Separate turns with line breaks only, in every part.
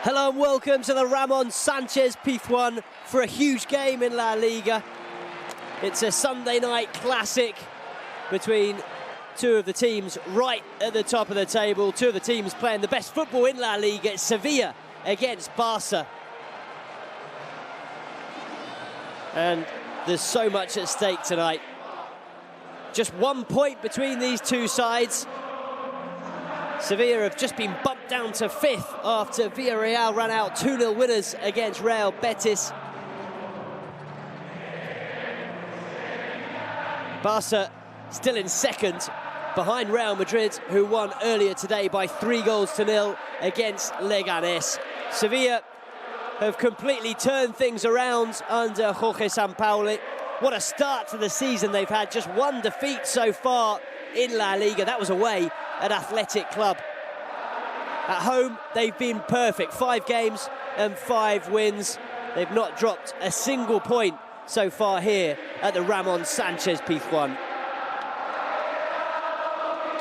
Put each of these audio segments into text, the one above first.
Hello and welcome to the Ramon Sanchez-Pizjuan for a huge game in La Liga. It's a Sunday night classic between two of the teams right at the top of the table. Two of the teams playing the best football in La Liga. It's Sevilla against Barça. And there's so much at stake tonight. Just 1 point between these two sides. Sevilla have just been bumped down to 5th after Villarreal ran out 2-0 winners against Real Betis. Barça still in 2nd, behind Real Madrid, who won earlier today by 3-0 against Leganés. Sevilla have completely turned things around under Jorge Sampaoli. What a start to the season they've had, just 1 defeat so far in La Liga. That was away at Athletic Club. At home, they've been perfect. 5 games and 5 wins. They've not dropped a single point so far here at the Ramon Sanchez-Pizjuan.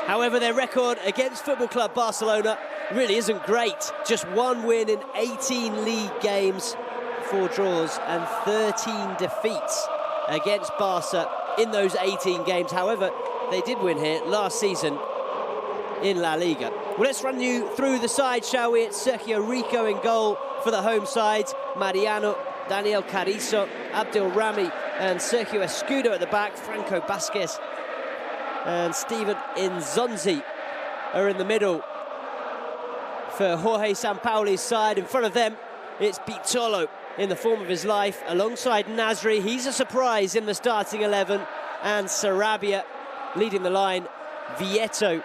However, their record against Football Club Barcelona really isn't great. Just 1 win in 18 league games, 4 draws and 13 defeats against Barça in those 18 games. However, they did win here last season in La Liga. Well, let's run you through the side, shall we? It's Sergio Rico in goal for the home sides. Mariano, Daniel Carrizo, Abdel Rami and Sergio Escudo at the back. Franco Vasquez and Steven Nzonzi are in the middle for Jorge Sampaoli's side. In front of them, it's Bitolo in the form of his life, alongside Nasri. He's a surprise in the starting 11. And Sarabia leading the line. Vieto,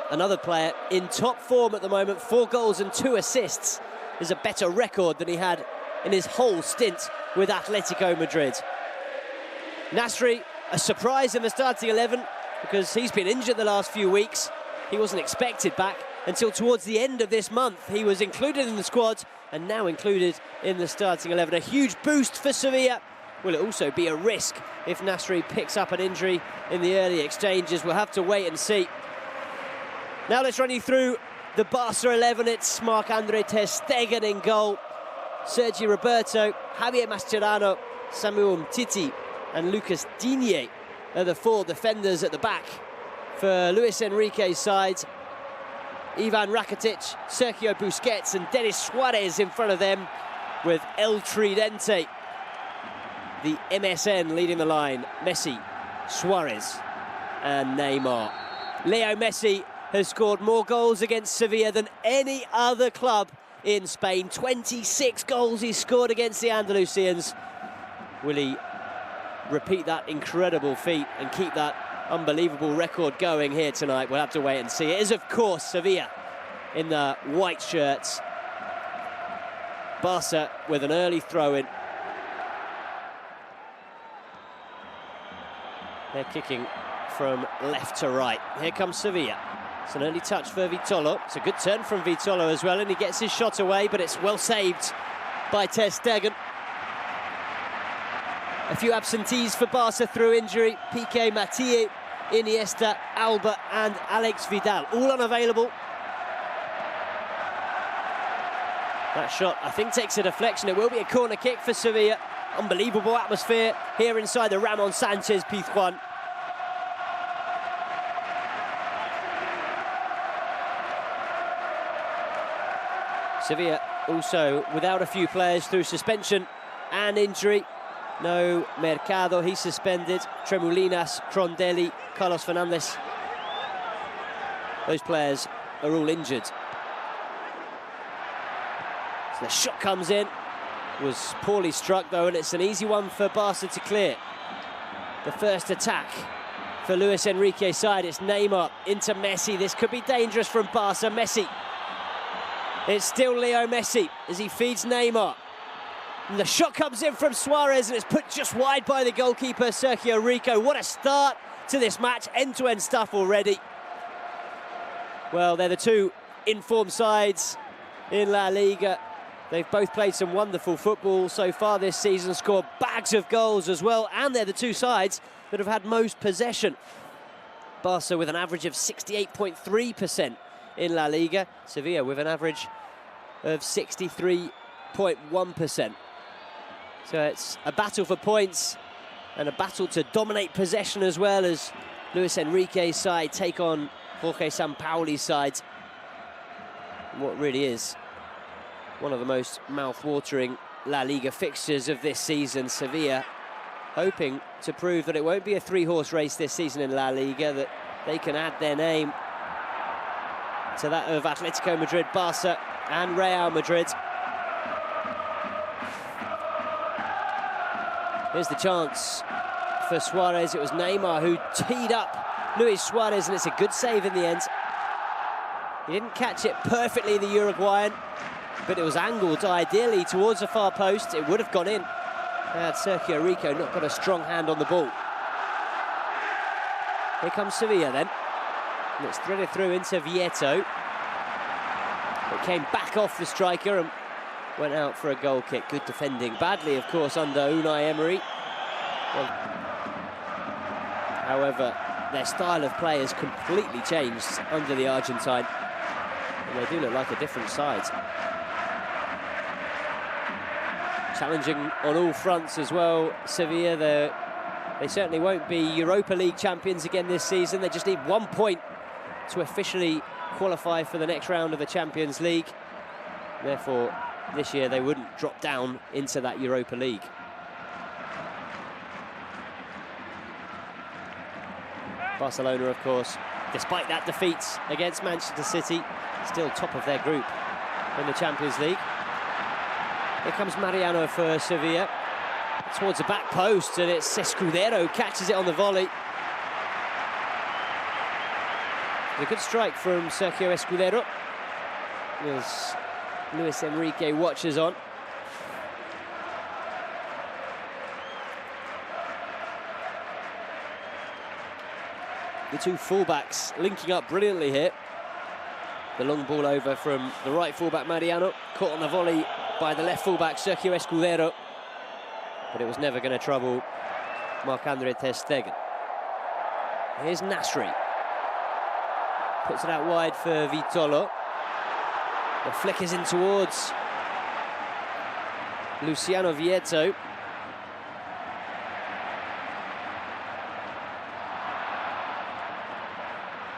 another player in top form at the moment, 4 goals and 2 assists, is a better record than he had in his whole stint with Atletico Madrid. Nasri, a surprise in the starting 11 because he's been injured the last few weeks. He wasn't expected back until towards the end of this month. He was included in the squad and now included in the starting 11. A huge boost for Sevilla. Will it also be a risk if Nasri picks up an injury in the early exchanges? We'll have to wait and see. Now let's run you through the Barca 11. It's Marc-Andre ter Stegen in goal. Sergi Roberto, Javier Mascherano, Samuel Umtiti and Lucas Digne are the 4 defenders at the back for Luis Enrique's side. Ivan Rakitic, Sergio Busquets and Denis Suarez in front of them, with El Tridente, the MSN, leading the line. Messi, Suarez and Neymar. Leo Messi has scored more goals against Sevilla than any other club in Spain. 26 goals he's scored against the Andalusians. Will he repeat that incredible feat and keep that unbelievable record going here tonight? We'll have to wait and see. It is, of course, Sevilla in the white shirts. Barca with an early throw-in. They're kicking from left to right. Here comes Sevilla. It's an early touch for Vitolo. It's a good turn from Vitolo as well, and he gets his shot away, but it's well saved by ter Stegen. A few absentees for Barca through injury. Piqué, Mathieu, Iniesta, Alba and Alex Vidal, all unavailable. That shot, I think, takes a deflection. It will be a corner kick for Sevilla. Unbelievable atmosphere here inside the Ramon Sanchez-Pizjuan. Sevilla also without a few players through suspension and injury. No Mercado, he's suspended. Tremoulinas, Crondelli, Carlos Fernandez. Those players are all injured. So the shot comes in. Was poorly struck though, and it's an easy one for Barca to clear. The first attack for Luis Enrique's side. It's Neymar into Messi. This could be dangerous from Barca. Messi. It's still Leo Messi as he feeds Neymar. And the shot comes in from Suarez and it's put just wide by the goalkeeper, Sergio Rico. What a start to this match, end-to-end stuff already. Well, they're the two informed sides in La Liga. They've both played some wonderful football so far this season, scored bags of goals as well, and they're the two sides that have had most possession. Barca with an average of 68.3% in La Liga. Sevilla with an average of 63.1%. So it's a battle for points and a battle to dominate possession as well, as Luis Enrique's side take on Jorge Sampaoli's side. What really is one of the most mouth-watering La Liga fixtures of this season. Sevilla hoping to prove that it won't be a three-horse race this season in La Liga, that they can add their name to that of Atletico Madrid, Barça and Real Madrid. Here's the chance for Suarez. It was Neymar who teed up Luis Suarez, and it's a good save in the end. He didn't catch it perfectly, the Uruguayan, but it was angled ideally towards the far post. It would have gone in had Sergio Rico not got a strong hand on the ball. Here comes Sevilla then. And it's threaded through into Vieto. It came back off the striker and went out for a goal kick. Good defending. Badly, of course, under Unai Emery. Well, however, their style of play has completely changed under the Argentine. And they do look like a different side. Challenging on all fronts as well. Sevilla, they certainly won't be Europa League champions again this season. They just need 1 point to officially qualify for the next round of the Champions League. Therefore, this year they wouldn't drop down into that Europa League. Barcelona, of course, despite that defeat against Manchester City, still top of their group in the Champions League. Here comes Mariano for Sevilla. Towards the back post, and it's Escudero catches it on the volley. A good strike from Sergio Escudero, as Luis Enrique watches on. The two fullbacks linking up brilliantly here. The long ball over from the right fullback Mariano, caught on the volley by the left fullback Sergio Escudero, but it was never going to trouble Marc-Andre ter Stegen. Here's Nasri. Puts it out wide for Vitolo. The flick is in towards Luciano Vieto.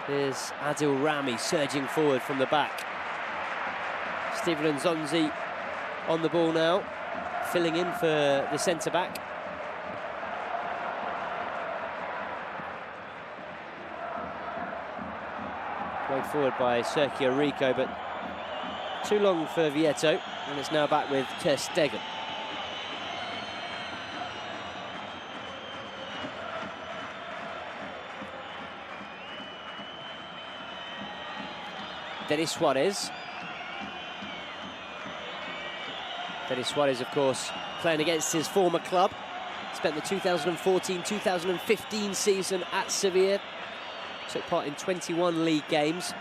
Here's Adil Rami surging forward from the back. Steven Nzonzi on the ball now, filling in for the centre-back. Played forward by Sergio Rico, but too long for Vieto, and it's now back with ter Stegen. Denis Suarez. Denis Suarez, of course, playing against his former club. Spent the 2014-2015 season at Sevilla. Took part in 21 league games.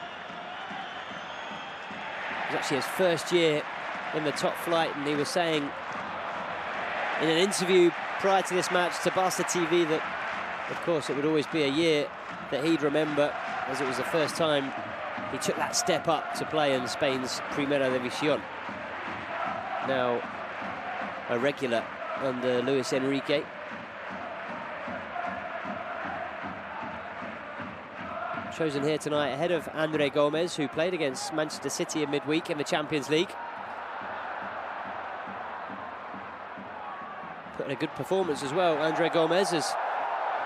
It was actually his first year in the top flight, and he was saying in an interview prior to this match to Barça TV that, of course, it would always be a year that he'd remember, as it was the first time he took that step up to play in Spain's Primera División. Now a regular under Luis Enrique. Chosen here tonight ahead of Andre Gomez, who played against Manchester City in midweek in the Champions League. Put in a good performance as well, Andre Gomez, as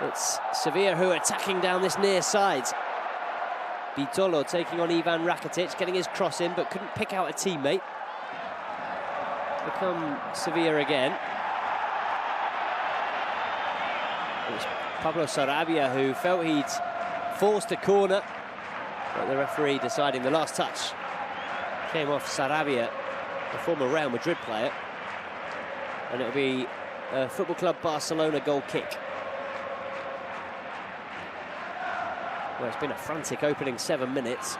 it's Sevilla who are attacking down this near side. Vitolo taking on Ivan Rakitic, getting his cross in, but couldn't pick out a teammate. Become Sevilla again. It was Pablo Sarabia who felt he'd forced a corner, but the referee deciding the last touch came off Sarabia, the former Real Madrid player, and it'll be a Football Club Barcelona goal kick. Well, it's been a frantic opening 7 minutes.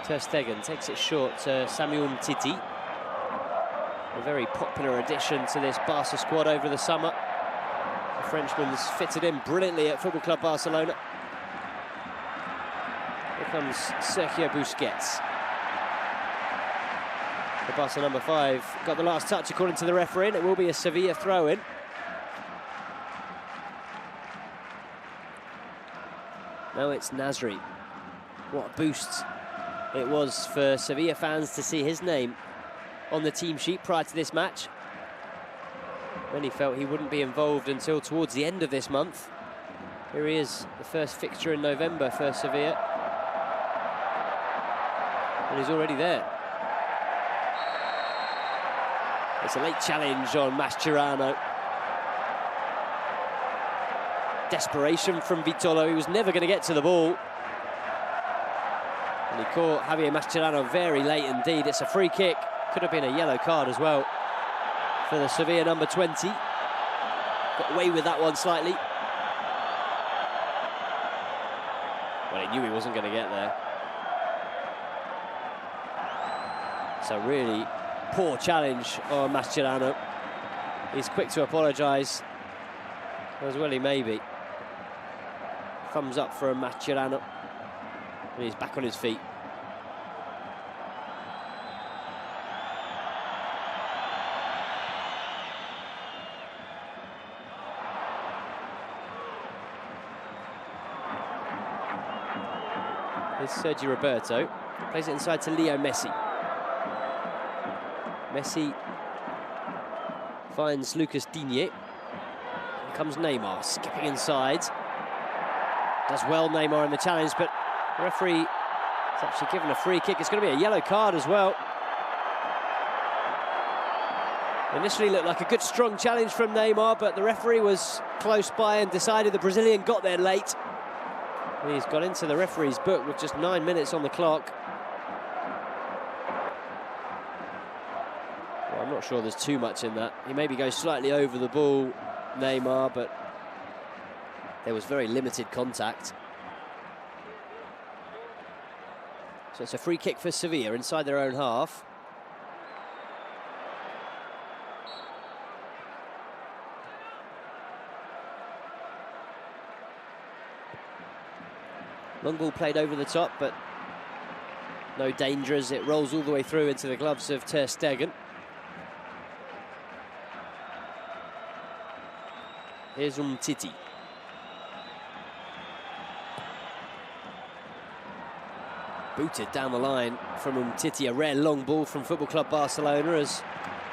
Ter Stegen takes it short to Samuel Titi. A very popular addition to this Barca squad over the summer. The Frenchman's fitted in brilliantly at Football Club Barcelona. Here comes Sergio Busquets. The Barca number 5 got the last touch according to the referee, and it will be a Sevilla throw-in. Now it's Nasri. What a boost it was for Sevilla fans to see his name on the team sheet prior to this match. Many felt he wouldn't be involved until towards the end of this month. Here he is, the first fixture in November for Sevilla. And he's already there. It's a late challenge on Mascherano. Desperation from Vitolo. He was never going to get to the ball. And he caught Javier Mascherano very late indeed. It's a free kick. Could have been a yellow card as well for the Sevilla number 20. Got away with that one slightly. Well, he knew he wasn't going to get there. So really poor challenge on Mascherano. He's quick to apologise. As well he may be. Thumbs up for Mascherano. And he's back on his feet. Here's Sergi Roberto. Plays it inside to Leo Messi. Messi finds Lucas Digne. Here comes Neymar, skipping inside. Does well, Neymar, in the challenge, but the referee is actually given a free kick. It's going to be a yellow card as well. Initially looked like a good, strong challenge from Neymar, but the referee was close by and decided the Brazilian got there late. And he's got into the referee's book with just 9 minutes on the clock. Well, I'm not sure there's too much in that. He maybe goes slightly over the ball, Neymar, but there was very limited contact. So it's a free kick for Sevilla inside their own half. Long ball played over the top, but no danger as it rolls all the way through into the gloves of Ter Stegen. Here's Umtiti. Booted down the line from Umtiti, a rare long ball from Football Club Barcelona as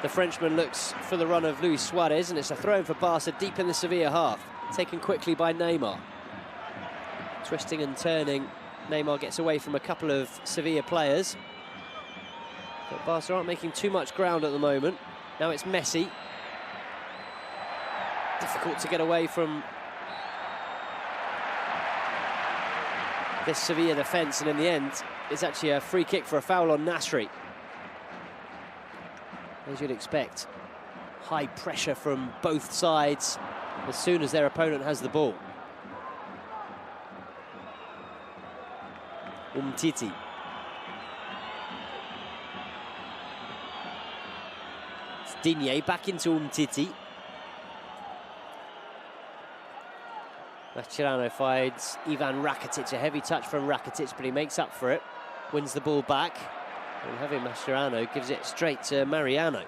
the Frenchman looks for the run of Luis Suarez, and it's a throw in for Barca deep in the Sevilla half, taken quickly by Neymar. Twisting and turning, Neymar gets away from a couple of Sevilla players. But Barca aren't making too much ground at the moment. Now it's Messi. Difficult to get away from this Sevilla defence, and in the end, it's actually a free kick for a foul on Nasri. As you'd expect, high pressure from both sides as soon as their opponent has the ball. Umtiti. It's Digne back into Umtiti. Mascherano finds Ivan Rakitic, a heavy touch from Rakitic, but he makes up for it. Wins the ball back. And Javier Mascherano gives it straight to Mariano.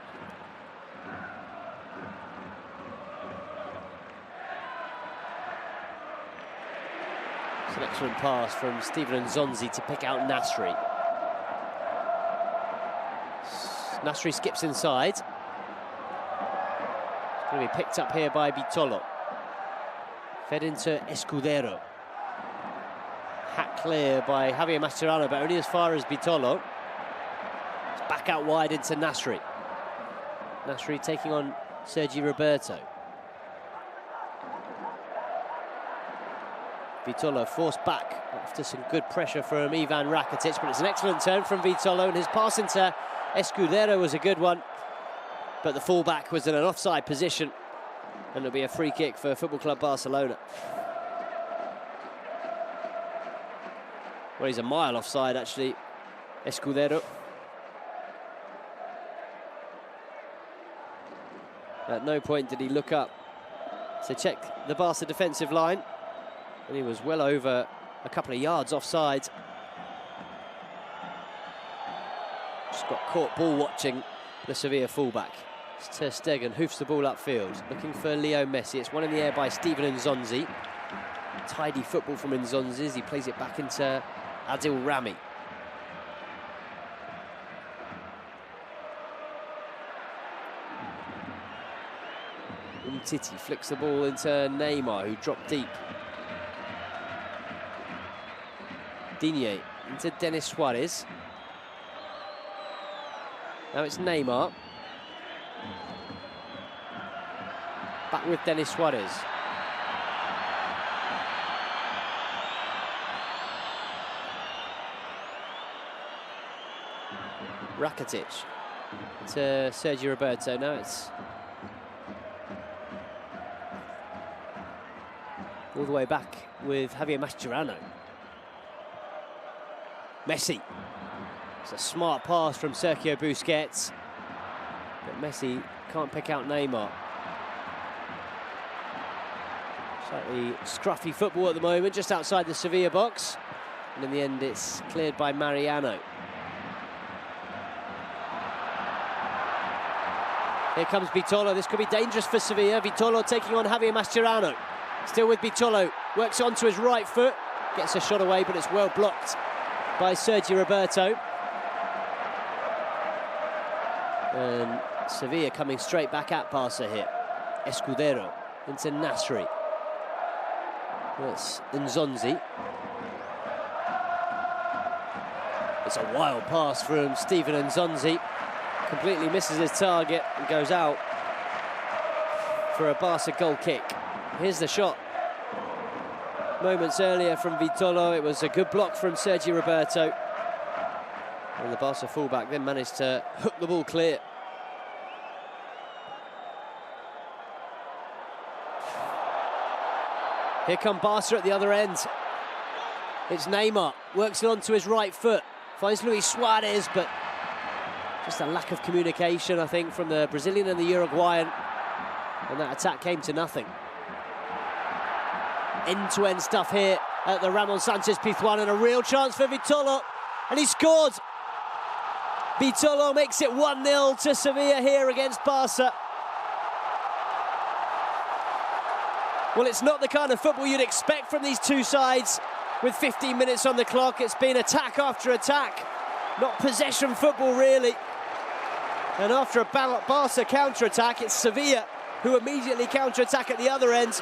It's an excellent pass from Steven Nzonzi to pick out Nasri. Nasri skips inside. It's going to be picked up here by Vitolo. Fed into Escudero. Hack clear by Javier Mascherano, but only as far as Vitolo. It's back out wide into Nasri. Nasri taking on Sergi Roberto. Vitolo forced back after some good pressure from Ivan Rakitic, but it's an excellent turn from Vitolo, and his pass into Escudero was a good one, but the fullback was in an offside position, and it'll be a free kick for Football Club Barcelona. Well, he's a mile offside, actually, Escudero. At no point did he look up to check the Barca defensive line, and he was well over a couple of yards offside. Just got caught ball watching the Sevilla fullback. It's Ter Stegen hoofs the ball upfield, looking for Leo Messi. It's one in the air by Steven Nzonzi. Tidy football from Nzonzi as he plays it back into Adil Rami. Titi flicks the ball into Neymar, who dropped deep. Digne into Denis Suarez. Now it's Neymar. Back with Denis Suarez. Rakitic to Sergio Roberto. Now it's all the way back with Javier Mascherano. Messi. It's a smart pass from Sergio Busquets, but Messi can't pick out Neymar. Slightly scruffy football at the moment, just outside the Sevilla box. And in the end, it's cleared by Mariano. Here comes Vitolo. This could be dangerous for Sevilla. Vitolo taking on Javier Mascherano. Still with Vitolo, works onto his right foot, gets a shot away, but it's well blocked by Sergio Roberto. And Sevilla coming straight back at Barça here. Escudero into Nasri. That's Nzonzi. It's a wild pass from Steven Nzonzi. Completely misses his target and goes out for a Barca goal kick. Here's the shot. Moments earlier from Vitolo, it was a good block from Sergio Roberto. And the Barca fullback then managed to hook the ball clear. Here come Barca at the other end. It's Neymar, works it onto his right foot. Finds Luis Suarez, but just a lack of communication, I think, from the Brazilian and the Uruguayan. And that attack came to nothing. End-to-end stuff here at the Ramon Sanchez-Pizjuan, and a real chance for Vitolo, and he scored. Vitolo makes it 1-0 to Sevilla here against Barca. Well, it's not the kind of football you'd expect from these two sides with 15 minutes on the clock. It's been attack after attack, not possession football really. And after a Barca counter-attack, it's Sevilla who immediately counter-attack at the other end.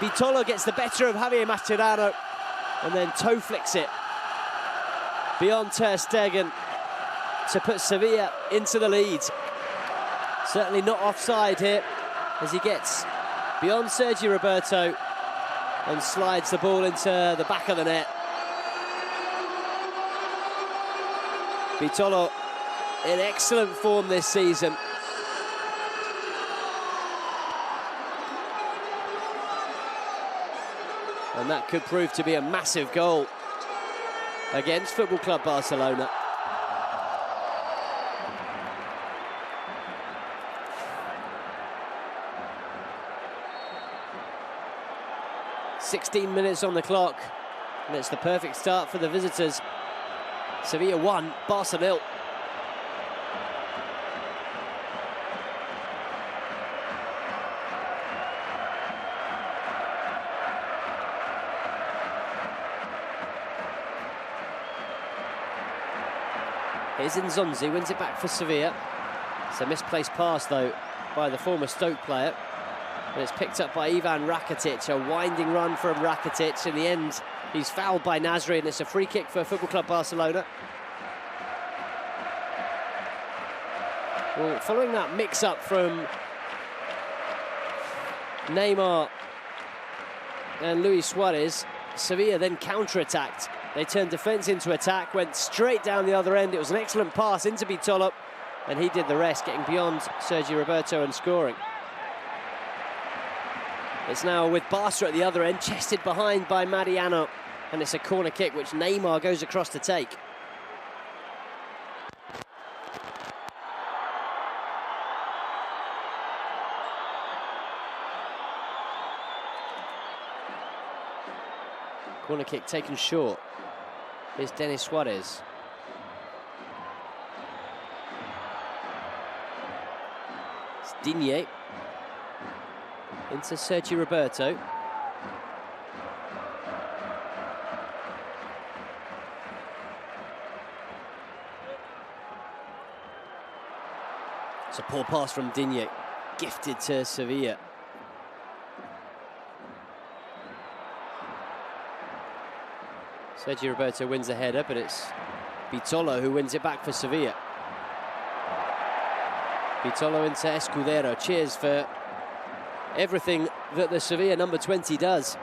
Vitolo gets the better of Javier Mascherano and then toe flicks it beyond Ter Stegen to put Sevilla into the lead. Certainly not offside here as he gets beyond Sergio Roberto and slides the ball into the back of the net. Vitolo in excellent form this season. And that could prove to be a massive goal against Football Club Barcelona. "16 minutes on the clock, and it's the perfect start for the visitors. Sevilla 1, Barca 0. Here's Nzonzi, wins it back for Sevilla. It's a misplaced pass, though, by the former Stoke player. And it's picked up by Ivan Rakitic, a winding run from Rakitic. In the end, he's fouled by Nasri, and it's a free kick for Football Club Barcelona. Well, following that mix-up from Neymar and Luis Suarez, Sevilla then counter-attacked. They turned defence into attack, went straight down the other end. It was an excellent pass into Vitolo, and he did the rest, getting beyond Sergio Roberto and scoring. It's now with Barca at the other end, chested behind by Mariano, and it's a corner kick which Neymar goes across to take. Corner kick taken short. Here's Denis Suarez. Digne. Into Sergio Roberto. It's a poor pass from Digne. Gifted to Sevilla. Sergio Roberto wins the header, but it's Vitolo who wins it back for Sevilla. Vitolo into Escudero. Cheers for everything that the Sevilla number 20 does.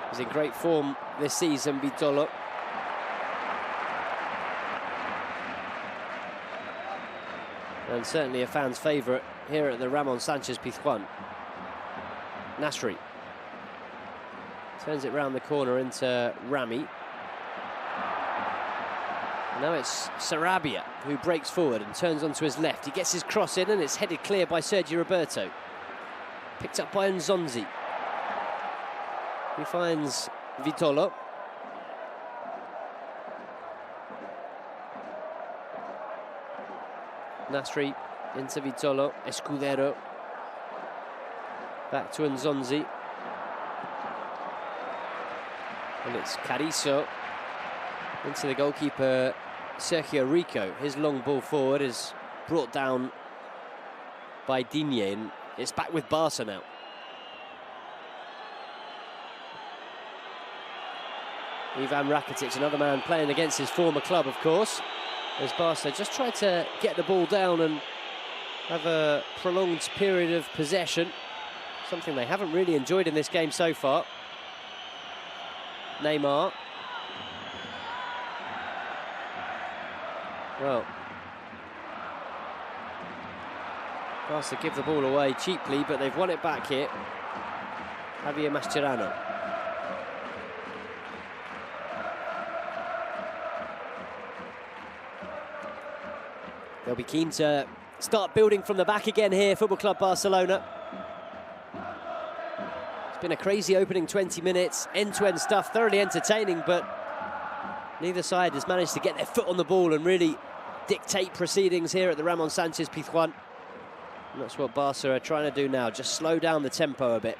He's in great form this season, Vitolo. And certainly a fan's favourite here at the Ramon Sanchez-Pizjuan. Nasri turns it round the corner into Rami. Now it's Sarabia who breaks forward and turns onto his left. He gets his cross in and it's headed clear by Sergio Roberto. Picked up by Nzonzi. He finds Vitolo. Nasri into Vitolo. Escudero. Back to Nzonzi. And it's Carrizo into the goalkeeper, Sergio Rico. His long ball forward is brought down by Digne, and it's back with Barca now. Ivan Rakitic, another man playing against his former club, of course, as Barca just tried to get the ball down and have a prolonged period of possession, something they haven't really enjoyed in this game so far. Neymar. Well, Barca give the ball away cheaply, but they've won it back here. Javier Mascherano. They'll be keen to start building from the back again here, Football Club Barcelona. It's been a crazy opening 20 minutes, end-to-end stuff, thoroughly entertaining, but neither side has managed to get their foot on the ball and really dictate proceedings here at the Ramon Sanchez-Pizjuan. And that's what Barca are trying to do now, just slow down the tempo a bit.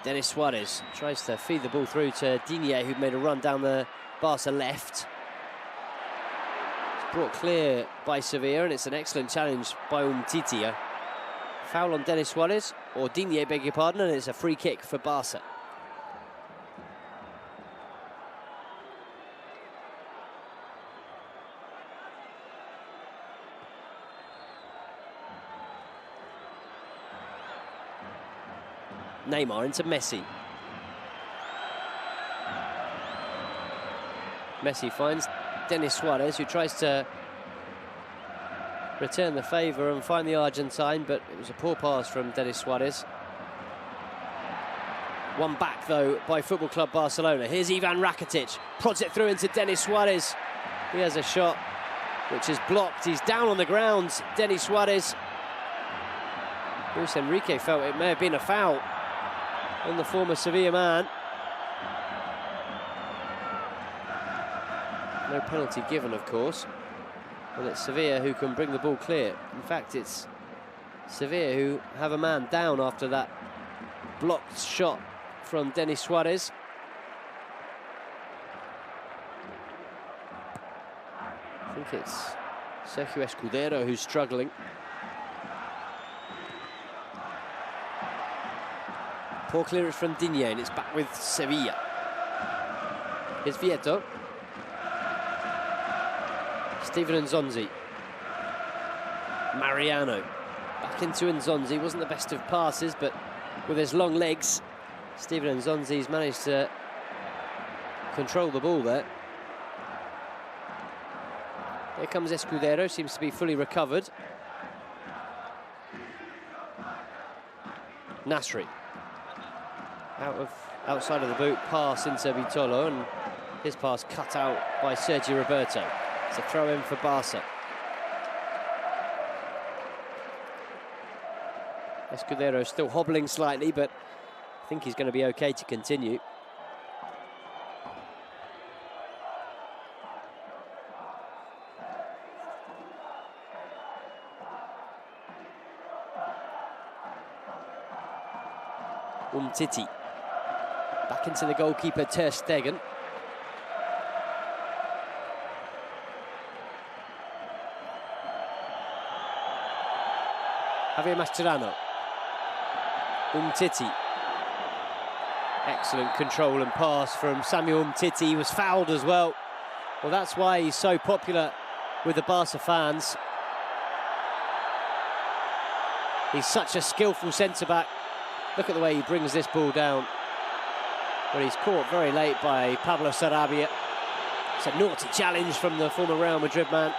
Denis Suarez tries to feed the ball through to Digne, who'd made a run down the Barca left. It's brought clear by Sevilla, and it's an excellent challenge by Umtiti. Foul on Denis Suarez, or Digne, beg your pardon, and it's a free kick for Barca. Neymar into Messi. Messi finds Denis Suarez, who tries to return the favour and find the Argentine, but it was a poor pass from Denis Suarez. One back, though, by Football Club Barcelona. Here's Ivan Rakitic, prods it through into Denis Suarez. He has a shot which is blocked. He's down on the ground, Denis Suarez. Luis Enrique felt it may have been a foul on the former Sevilla man. No penalty given, of course. And it's Sevilla who can bring the ball clear. In fact, it's Sevilla who have a man down after that blocked shot from Denis Suarez. I think it's Sergio Escudero who's struggling. Poor clearance from Digne, and it's back with Sevilla. Here's Vieto. Steven Nzonzi. Mariano. Back into Nzonzi. Wasn't the best of passes, but with his long legs, Steven Nzonzi's managed to control the ball there. Here comes Escudero, seems to be fully recovered. Nasri. Outside of the boot, pass into Vitolo, and his pass cut out by Sergio Roberto. It's a throw in for Barca. Escudero still hobbling slightly, but I think he's going to be okay to continue. Umtiti. Back into the goalkeeper, Ter Stegen. Javier Mascherano. Umtiti. Excellent control and pass from Samuel Umtiti. He was fouled as well. Well, that's why he's so popular with the Barca fans. He's such a skillful centre-back. Look at the way he brings this ball down. But he's caught very late by Pablo Sarabia. It's a naughty challenge from the former Real Madrid man.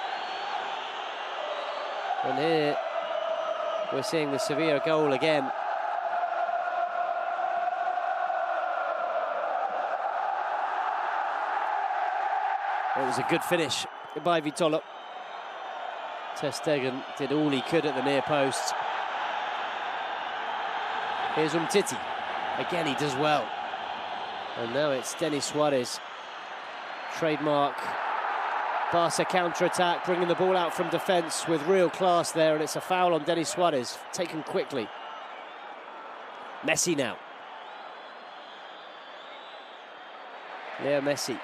And here we're seeing the Sevilla goal again. It was a good finish by Vitolo. Ter Stegen did all he could at the near post. Here's Umtiti. Again, he does well. And now it's Denis Suarez. Trademark Barca counter-attack, bringing the ball out from defence with real class there, and it's a foul on Denis Suarez, taken quickly. Messi now. Leo Messi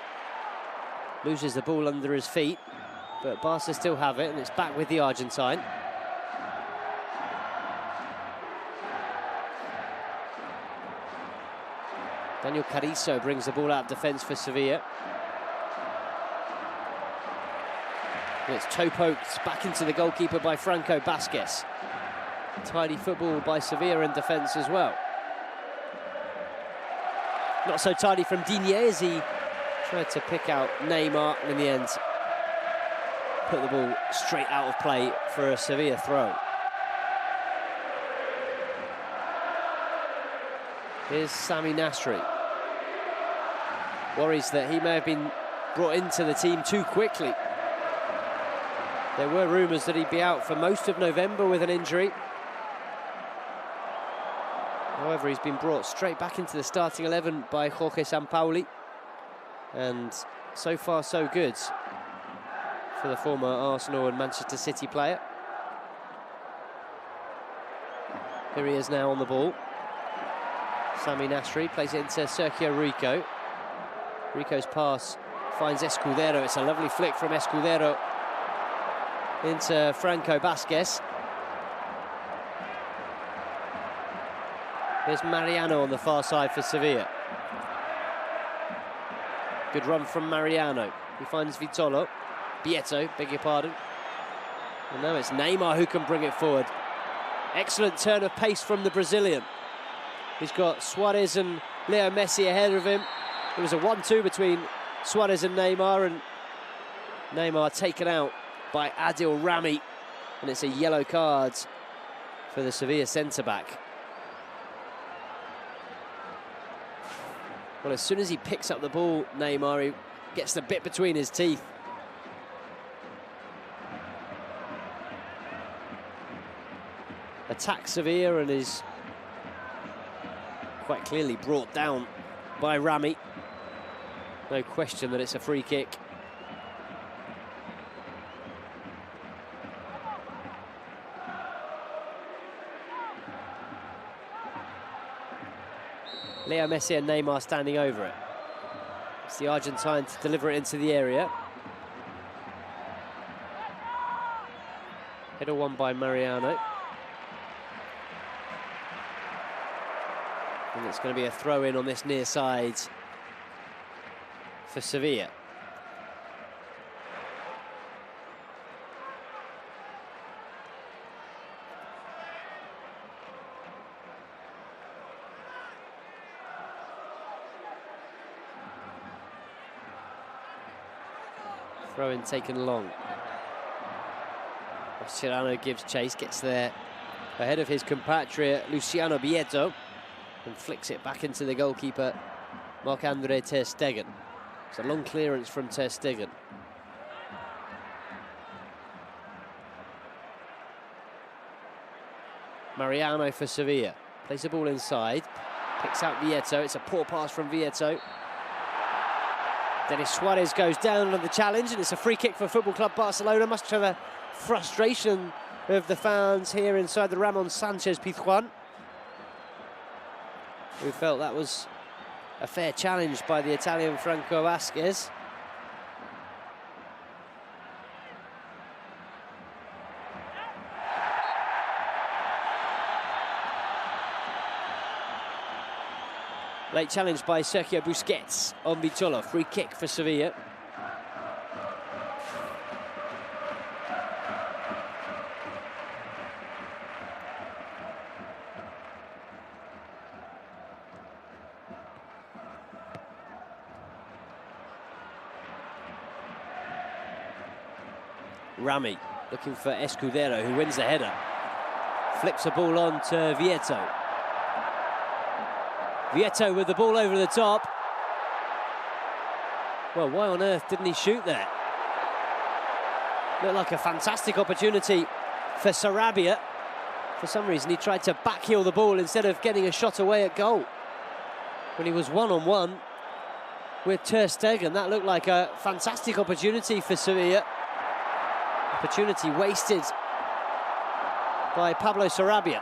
loses the ball under his feet, but Barca still have it, and it's back with the Argentine. Daniel Carrizo brings the ball out of defence for Sevilla. And it's toe poked back into the goalkeeper by Franco Vasquez. Tidy football by Sevilla in defence as well. Not so tidy from Digne as he tried to pick out Neymar, and in the end put the ball straight out of play for a Sevilla throw. Here's Sami Nasri. Worries that he may have been brought into the team too quickly. There were rumours that he'd be out for most of November with an injury. However, he's been brought straight back into the starting 11 by Jorge Sampaoli. And so far, so good for the former Arsenal and Manchester City player. Here he is now on the ball. Sami Nasri plays it into Sergio Rico. Rico's pass finds Escudero. It's a lovely flick from Escudero into Franco Vasquez. Here's Mariano on the far side for Sevilla. Good run from Mariano. He finds Vitolo. Bieto, beg your pardon. And now it's Neymar who can bring it forward. Excellent turn of pace from the Brazilian. He's got Suarez and Leo Messi ahead of him. It was a 1-2 between Suarez and Neymar, and Neymar taken out by Adil Rami, and it's a yellow card for the Sevilla centre-back. Well, as soon as he picks up the ball, Neymar, he gets the bit between his teeth. Attacks Sevilla and is quite clearly brought down by Rami. No question that it's a free kick. Leo Messi and Neymar standing over it. It's the Argentine to deliver it into the area. Header won by Mariano. And it's going to be a throw-in on this near side for Sevilla. Throw-in taken long. Mascherano gives chase, gets there ahead of his compatriot Luciano Bieto, and flicks it back into the goalkeeper, Marc-Andre Ter Stegen. It's a long clearance from Ter Stegen. Mariano for Sevilla. Plays the ball inside, picks out Vieto. It's a poor pass from Vieto. Denis Suarez goes down on the challenge, and it's a free kick for Football Club Barcelona. Much to the frustration of the fans here inside the Ramon Sanchez-Pizjuan. who felt that was a fair challenge by the Italian Franco Vasquez. Late challenge by Sergio Busquets on Vitolo. Free kick for Sevilla. Rami looking for Escudero, who wins the header. Flips the ball on to Vieto. Vieto with the ball over the top. Well, why on earth didn't he shoot there? Looked like a fantastic opportunity for Sarabia. For some reason, he tried to backheel the ball instead of getting a shot away at goal. When he was one-on-one with Ter Stegen, that looked like a fantastic opportunity for Sevilla. Opportunity wasted by Pablo Sarabia.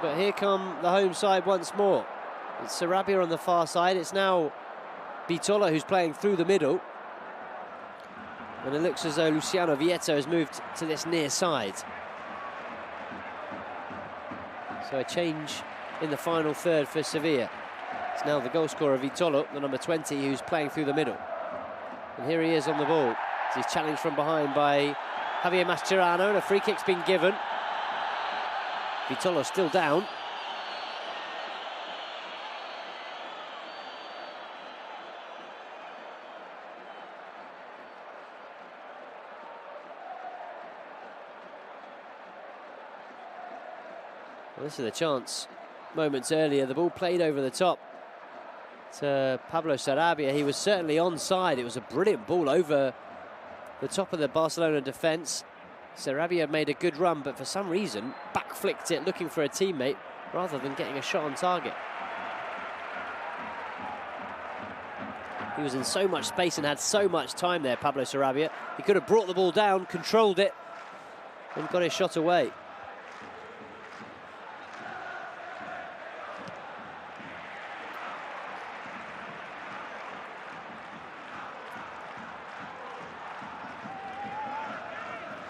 But here come the home side once more. It's Sarabia on the far side. It's now Vitolo who's playing through the middle. And it looks as though Luciano Vieto has moved to this near side. So a change in the final third for Sevilla. It's now the goal scorer Vitolo, the number 20, who's playing through the middle. And here he is on the ball. He's challenged from behind by Javier Mascherano, and a free kick's been given. Vitolo still down. Well, this is a chance. Moments earlier, the ball played over the top to Pablo Sarabia. He was certainly onside. It was a brilliant ball over the top of the Barcelona defence. Sarabia made a good run, but for some reason, back-flicked it looking for a teammate rather than getting a shot on target. He was in so much space and had so much time there, Pablo Sarabia. He could have brought the ball down, controlled it, and got his shot away.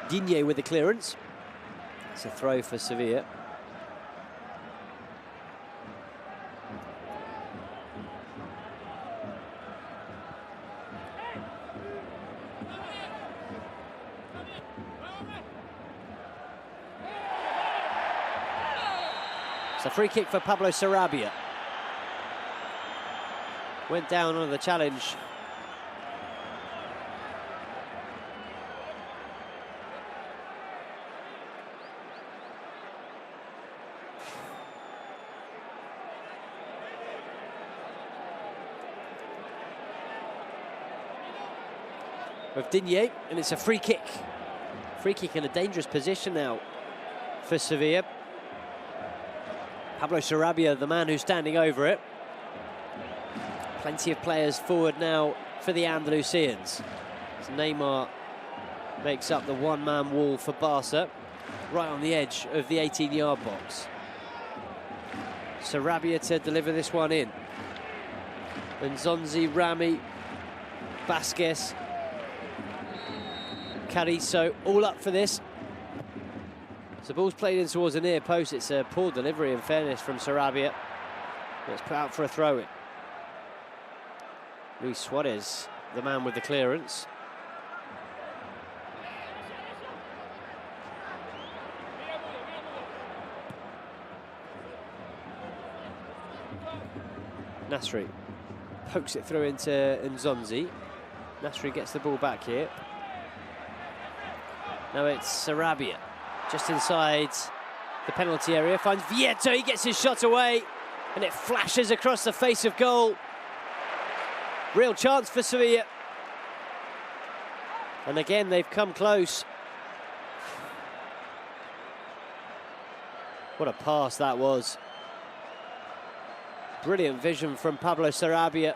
Digne with the clearance. It's a throw for Sevilla. It's a free kick for Pablo Sarabia. Went down on the challenge. With Digne, and it's a free kick. Free kick in a dangerous position now for Sevilla. Pablo Sarabia, the man who's standing over it. Plenty of players forward now for the Andalusians. As Neymar makes up the one-man wall for Barca, right on the edge of the 18-yard box. Sarabia to deliver this one in. And Zonzi, Rami, Vasquez, Carrizo, all up for this. So the ball's played in towards the near post. It's a poor delivery, in fairness, from Sarabia. It's put out for a throw-in. Luis Suarez, the man with the clearance. Nasri pokes it through into Nzonzi. Nasri gets the ball back here. Now it's Sarabia, just inside the penalty area, finds Vieto, he gets his shot away, and it flashes across the face of goal. Real chance for Sevilla. And again, they've come close. What a pass that was. Brilliant vision from Pablo Sarabia.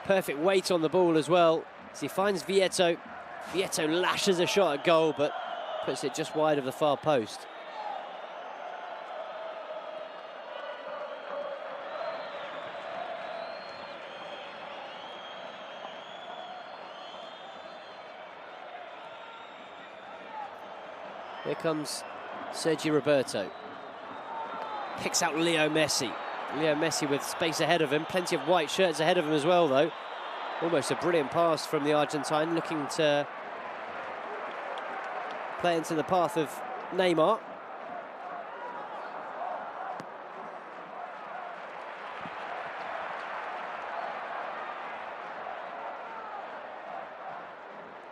Perfect weight on the ball as well, as he finds Vieto. Vieto lashes a shot at goal, but puts it just wide of the far post. Here comes Sergi Roberto. Picks out Leo Messi. Leo Messi with space ahead of him. Plenty of white shirts ahead of him as well, though. Almost a brilliant pass from the Argentine, looking to play into the path of Neymar.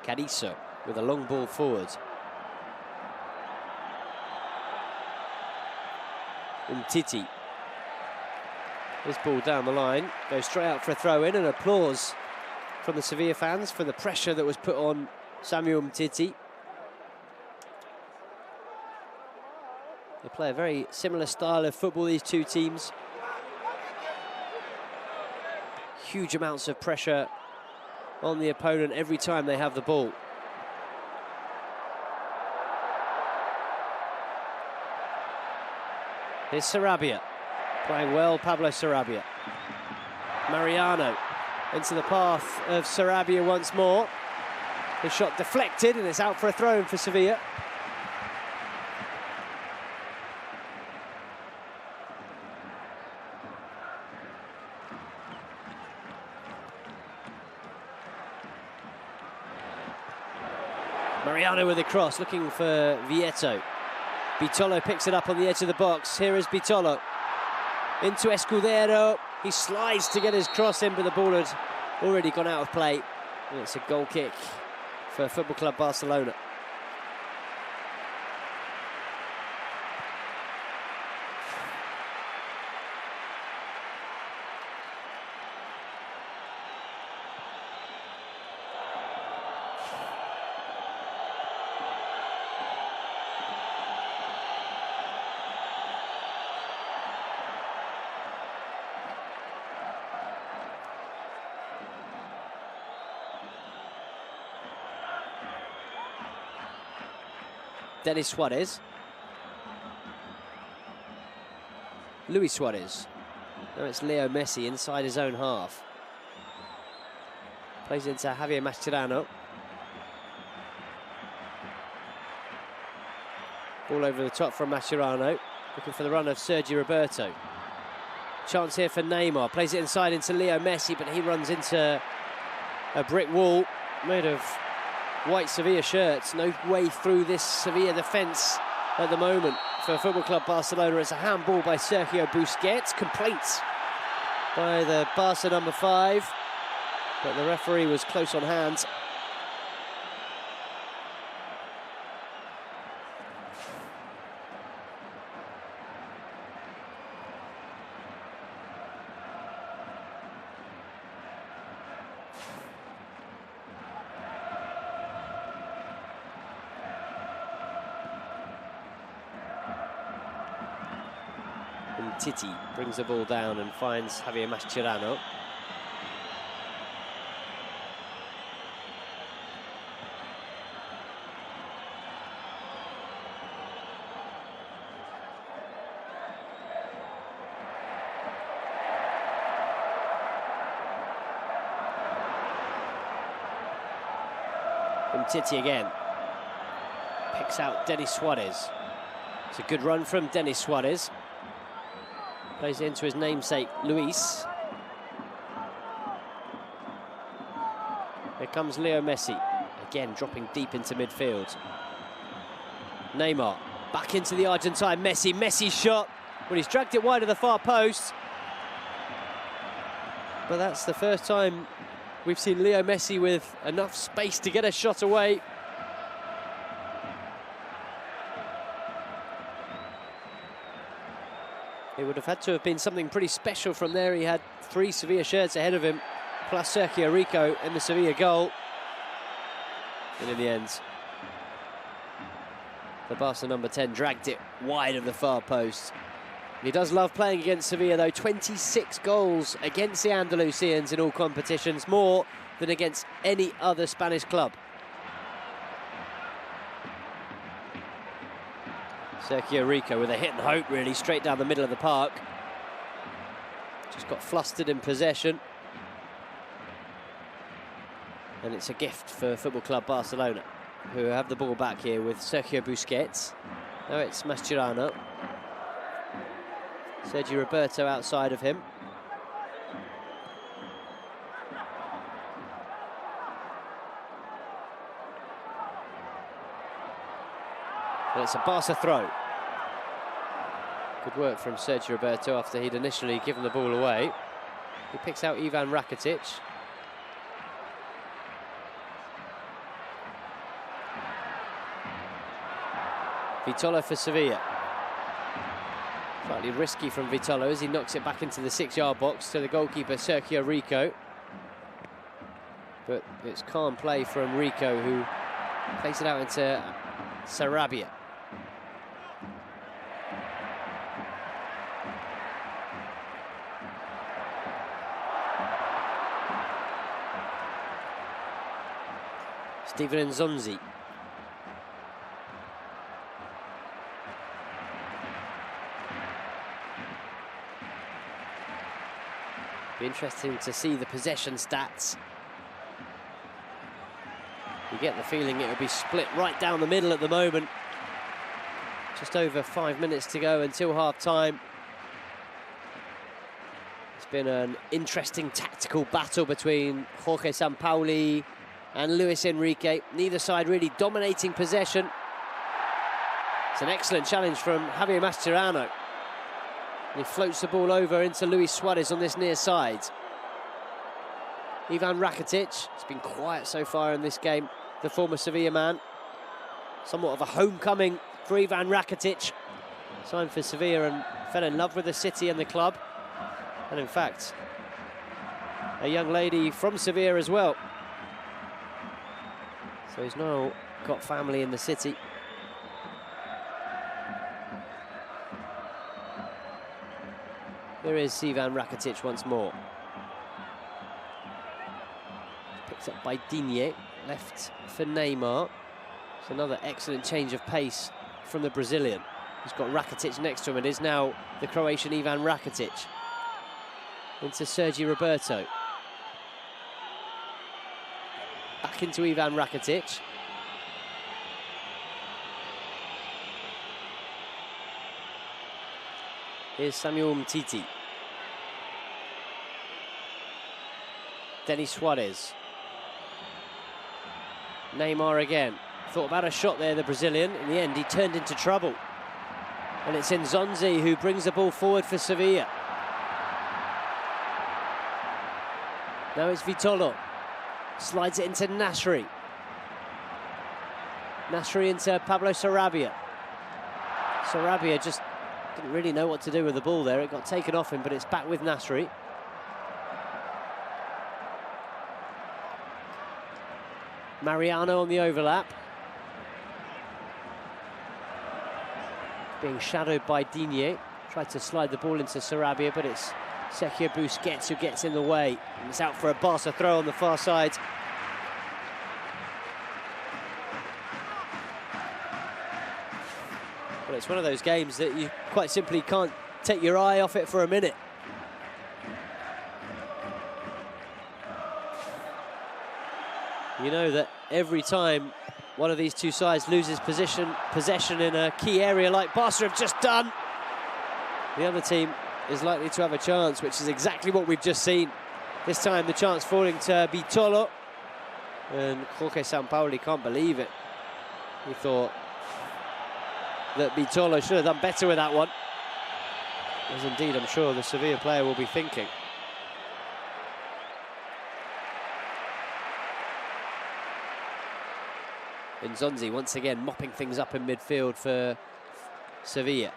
Cadizo with a long ball forward. Umtiti. This ball down the line, goes straight out for a throw-in, and applause from the Sevilla fans for the pressure that was put on Samuel Umtiti. They play a very similar style of football, these two teams. Huge amounts of pressure on the opponent every time they have the ball. Here's Sarabia, playing well, Pablo Sarabia. Mariano into the path of Sarabia once more. The shot deflected, and it's out for a throw-in for Sevilla. Mariano with a cross, looking for Vieto. Bitolo picks it up on the edge of the box. Here is Bitolo. Into Escudero. He slides to get his cross in, but the ball had already gone out of play. And it's a goal kick for Football Club Barcelona. Denis Suarez. Luis Suarez. Now it's Leo Messi inside his own half. Plays into Javier Mascherano. Ball over the top from Mascherano. Looking for the run of Sergi Roberto. Chance here for Neymar. Plays it inside into Leo Messi, but he runs into a brick wall made of white Sevilla shirts. No way through this Sevilla defence at the moment for Football Club Barcelona. It's a handball by Sergio Busquets. Complaints by the Barca number 5, but the referee was close on hand. Titi brings the ball down and finds Javier Mascherano. Titi again. Picks out Denis Suarez. It's a good run from Denis Suarez. Plays it into his namesake, Luis. Here comes Leo Messi, again dropping deep into midfield. Neymar, back into the Argentine, Messi's shot. Well, he's dragged it wide of the far post. But that's the first time we've seen Leo Messi with enough space to get a shot away. It would have had to have been something pretty special from there. He had 3 Sevilla shirts ahead of him, plus Sergio Rico in the Sevilla goal. And in the end, the Barca number 10 dragged it wide of the far post. He does love playing against Sevilla, though. 26 goals against the Andalusians in all competitions, more than against any other Spanish club. Sergio Rico with a hit and hope, really, straight down the middle of the park. Just got flustered in possession. And it's a gift for Football Club Barcelona. who have the ball back here with Sergio Busquets. Now it's Mascherano. Sergi Roberto outside of him. And it's a Barca throw. Good work from Sergi Roberto after he'd initially given the ball away. He picks out Ivan Rakitic. Vitolo for Sevilla. Slightly risky from Vitolo as he knocks it back into the 6-yard box to the goalkeeper Sergio Rico. But it's calm play from Rico, who plays it out into Sarabia. Steven Nzonzi. Be interesting to see the possession stats. You get the feeling it will be split right down the middle at the moment. Just over 5 minutes to go until half-time. It's been an interesting tactical battle between Jorge Sampaoli and Luis Enrique. Neither side really dominating possession. It's an excellent challenge from Javier Mascherano. And he floats the ball over into Luis Suarez on this near side. Ivan Rakitic has been quiet so far in this game, the former Sevilla man. Somewhat of a homecoming for Ivan Rakitic. Signed for Sevilla and fell in love with the city and the club. And in fact, a young lady from Sevilla as well. So he's now got family in the city. Here is Ivan Rakitic once more. Picked up by Digne, left for Neymar. It's another excellent change of pace from the Brazilian. He's got Rakitic next to him. It is now the Croatian Ivan Rakitic. Into Sergi Roberto. Back into Ivan Rakitic. Here's Samuel Umtiti. Denis Suarez. Neymar again. Thought about a shot there, the Brazilian. In the end, he turned into trouble. And it's Nzonzi who brings the ball forward for Sevilla. Now it's Vitolo. Slides it into Nasri. Nasri into Pablo Sarabia. Sarabia just didn't really know what to do with the ball there. It got taken off him, but it's back with Nasri. Mariano on the overlap. Being shadowed by Digne. Tried to slide the ball into Sarabia, but it's Sergio Busquets who gets in the way. And it's out for a Barca throw on the far side. Well, it's one of those games that you quite simply can't take your eye off it for a minute. You know that every time one of these two sides loses possession in a key area like Barca have just done, the other team is likely to have a chance, which is exactly what we've just seen. This time the chance falling to Vitolo. And Jorge Sampaoli can't believe it. He thought that Vitolo should have done better with that one. As indeed, I'm sure the Sevilla player will be thinking. Nzonzi once again mopping things up in midfield for Sevilla.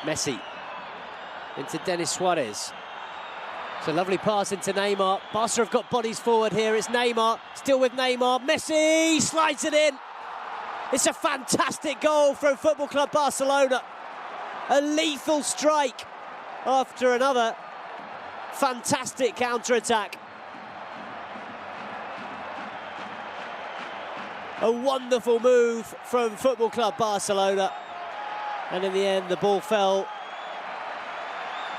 Messi into Denis Suarez. It's a lovely pass into Neymar. Barca have got bodies forward here. It's Neymar, still with Neymar. Messi slides it in. It's a fantastic goal from Football Club Barcelona. A lethal strike after another fantastic counter-attack. A wonderful move from Football Club Barcelona. And in the end, the ball fell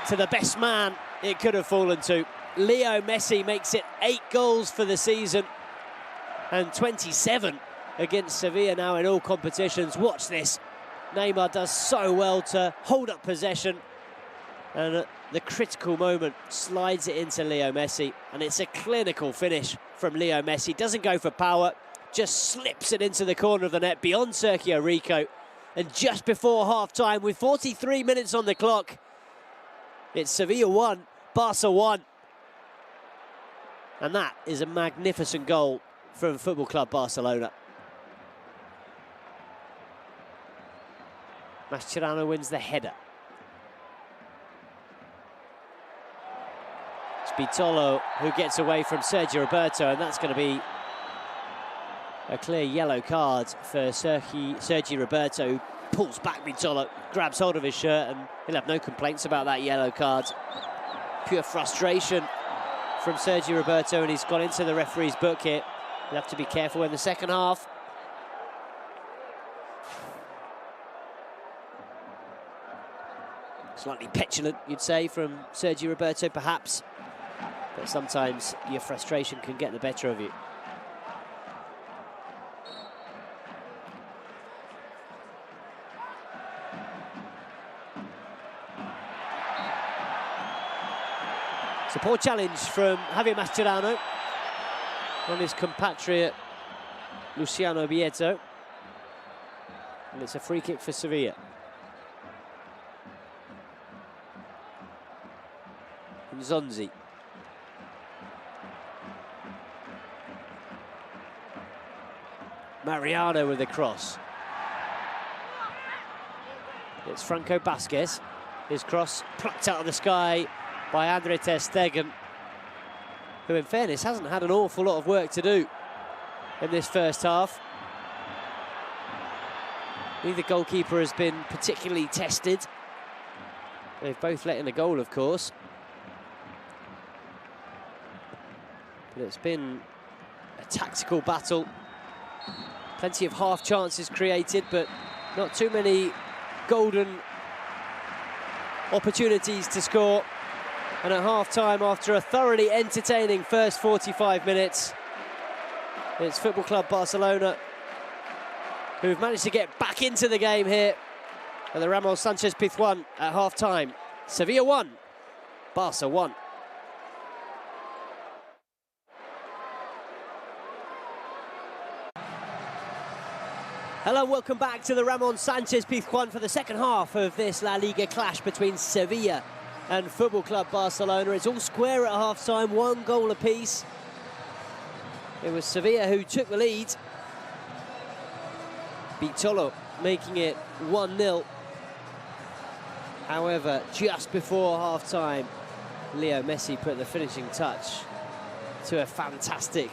to the best man it could have fallen to. Leo Messi makes it 8 goals for the season and 27 against Sevilla now in all competitions. Watch this. Neymar does so well to hold up possession, and at the critical moment slides it into Leo Messi, and it's a clinical finish from Leo Messi. Doesn't go for power, just slips it into the corner of the net beyond Sergio Rico. And just before half-time, with 43 minutes on the clock, it's Sevilla 1, Barca 1. And that is a magnificent goal from Football Club Barcelona. Mascherano wins the header. Spitolo, who gets away from Sergio Roberto, and that's going to be a clear yellow card for Sergio Roberto, who pulls back Spitolo, grabs hold of his shirt, and he'll have no complaints about that yellow card. Pure frustration from Sergio Roberto, and he's gone into the referee's book here. He'll have to be careful in the second half. Slightly petulant, you'd say, from Sergio Roberto, perhaps. But sometimes your frustration can get the better of you. It's a poor challenge from Javier Mascherano on his compatriot Luciano Bieto. And it's a free kick for Sevilla. Zonzi. Mariano with a cross. It's Franco Vasquez. His cross plucked out of the sky by Andre ter Stegen, who in fairness hasn't had an awful lot of work to do in this first half. Neither goalkeeper has been particularly tested. They've both let in a goal, of course. But it's been a tactical battle. Plenty of half chances created, but not too many golden opportunities to score. And at half-time, after a thoroughly entertaining first 45 minutes, it's Football Club Barcelona who've managed to get back into the game here at the Ramon Sanchez-Pizjuan at half-time. Sevilla 1, Barca 1. Hello, welcome back to the Ramon Sanchez-Pizjuan for the second half of this La Liga clash between Sevilla and Football Club Barcelona. It's all square at half-time, 1 goal apiece. It was Sevilla who took the lead. Spitolo making it 1-0. However, just before half-time, Leo Messi put the finishing touch to a fantastic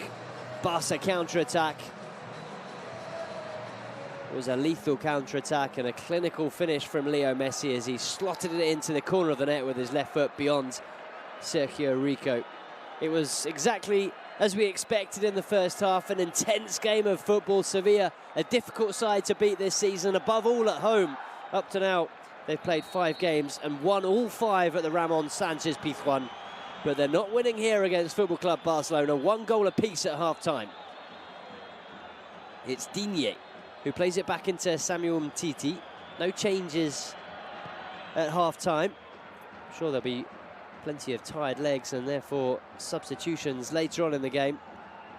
Barca counter-attack. It was a lethal counter-attack and a clinical finish from Leo Messi as he slotted it into the corner of the net with his left foot beyond Sergio Rico. It was exactly as we expected in the first half, an intense game of football. Sevilla, a difficult side to beat this season, above all at home. Up to now, they've played 5 games and won all 5 at the Ramon Sanchez-Pizjuan. But they're not winning here against Football Club Barcelona. 1 goal apiece at half-time. It's Digne who plays it back into Samuel Umtiti. No changes at half-time. I'm sure there'll be plenty of tired legs and therefore substitutions later on in the game.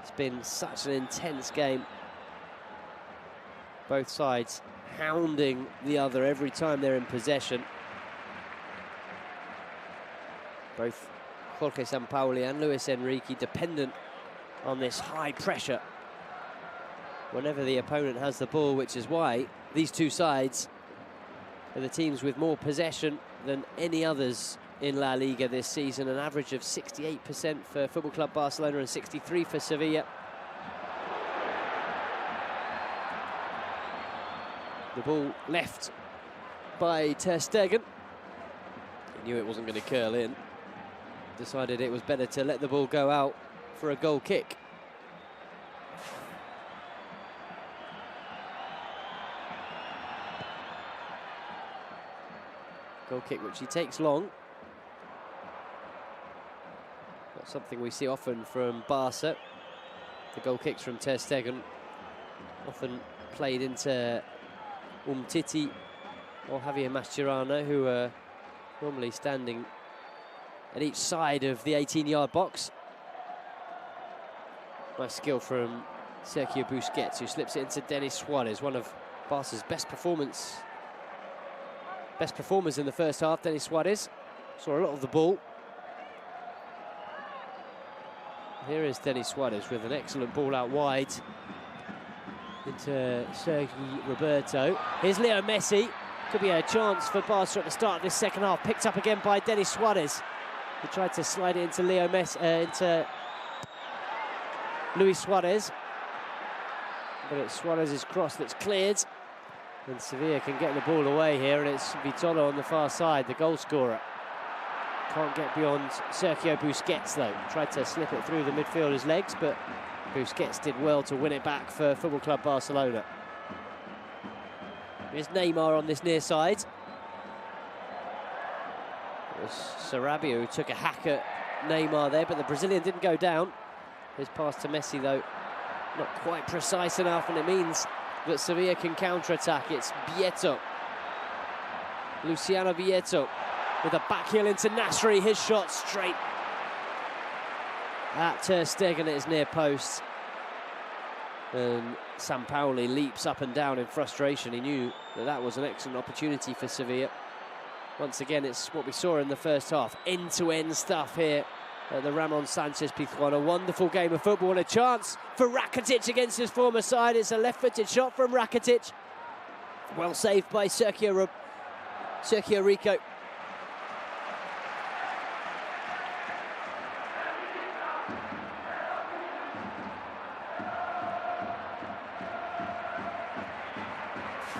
It's been such an intense game. Both sides hounding the other every time they're in possession. Both Jorge Sampaoli and Luis Enrique dependent on this high pressure whenever the opponent has the ball, which is why these two sides are the teams with more possession than any others in La Liga this season. An average of 68% for Football Club Barcelona and 63% for Sevilla. The ball left by ter Stegen. He knew it wasn't going to curl in. Decided it was better to let the ball go out for a goal kick. Goal kick which he takes long. something we see often from Barça. The goal kicks from Ter Stegen, often played into Umtiti or Javier Mascherano, who are normally standing at each side of the 18-yard box. Nice skill from Sergio Busquets, who slips it into Denis Suarez, one of Barca's best performers in the first half. Denis Suarez saw a lot of the ball. Here is Denis Suarez with an excellent ball out wide into Sergi Roberto. Here's Leo Messi. Could be a chance for Barca at the start of this second half. Picked up again by Denis Suarez. He tried to slide it into into Luis Suarez. But it's Suarez's cross that's cleared. And Sevilla can get the ball away here, and it's Vitolo on the far side, the goal scorer. Can't get beyond Sergio Busquets, though. Tried to slip it through the midfielder's legs, but Busquets did well to win it back for Football Club Barcelona. Here's Neymar on this near side. It was Sarabia who took a hack at Neymar there, but the Brazilian didn't go down. His pass to Messi, though, not quite precise enough, and it means that Sevilla can counter-attack. It's Vieto. Luciano Vieto with a back heel into Nasri. His shot straight at Ter Stegen at his near post. And Sampaoli leaps up and down in frustration. He knew that that was an excellent opportunity for Sevilla. Once again, it's what we saw in the first half. End-to-end stuff here at the Ramon Sanchez-Pizjuan. A wonderful game of football and a chance for Rakitic against his former side. It's a left-footed shot from Rakitic. Well saved by Sergio Rico.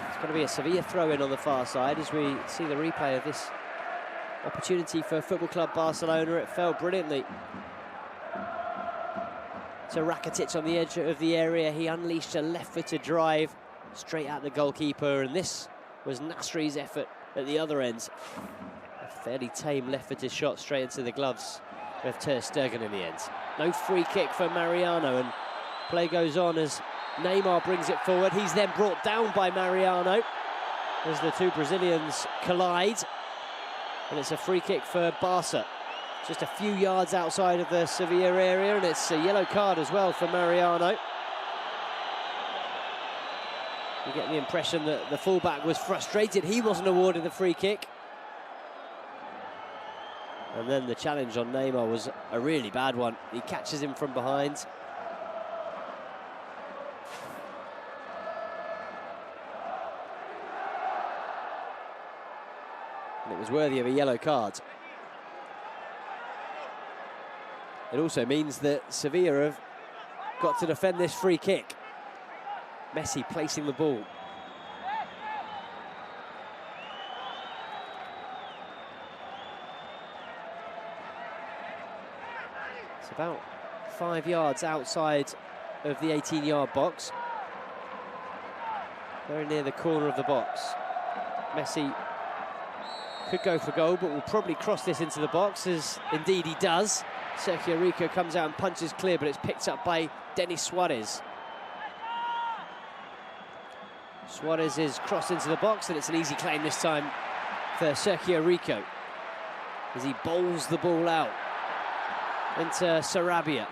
It's going to be a Sevilla throw-in on the far side as we see the replay of this opportunity for Football Club Barcelona. It fell brilliantly to Rakitic on the edge of the area. He unleashed a left-footed drive straight at the goalkeeper, and this was Nasri's effort at the other end. A fairly tame left-footed shot straight into the gloves of Ter Stegen in the end. No free kick for Mariano, and play goes on as Neymar brings it forward. He's then brought down by Mariano as the two Brazilians collide. And it's a free kick for Barca. Just a few yards outside of the Sevilla area, and it's a yellow card as well for Mariano. You get the impression that the fullback was frustrated. He wasn't awarded the free kick. And then the challenge on Neymar was a really bad one. He catches him from behind. And it was worthy of a yellow card. It also means that Sevilla have got to defend this free kick. Messi placing the ball. It's about 5 yards outside of the 18-yard box. Very near the corner of the box. Messi could go for goal, but will probably cross this into the box, as indeed he does. Sergio Rico comes out and punches clear, but it's picked up by Denis Suarez. Suarez is crossed into the box, and it's an easy claim this time for Sergio Rico as he bowls the ball out into Sarabia.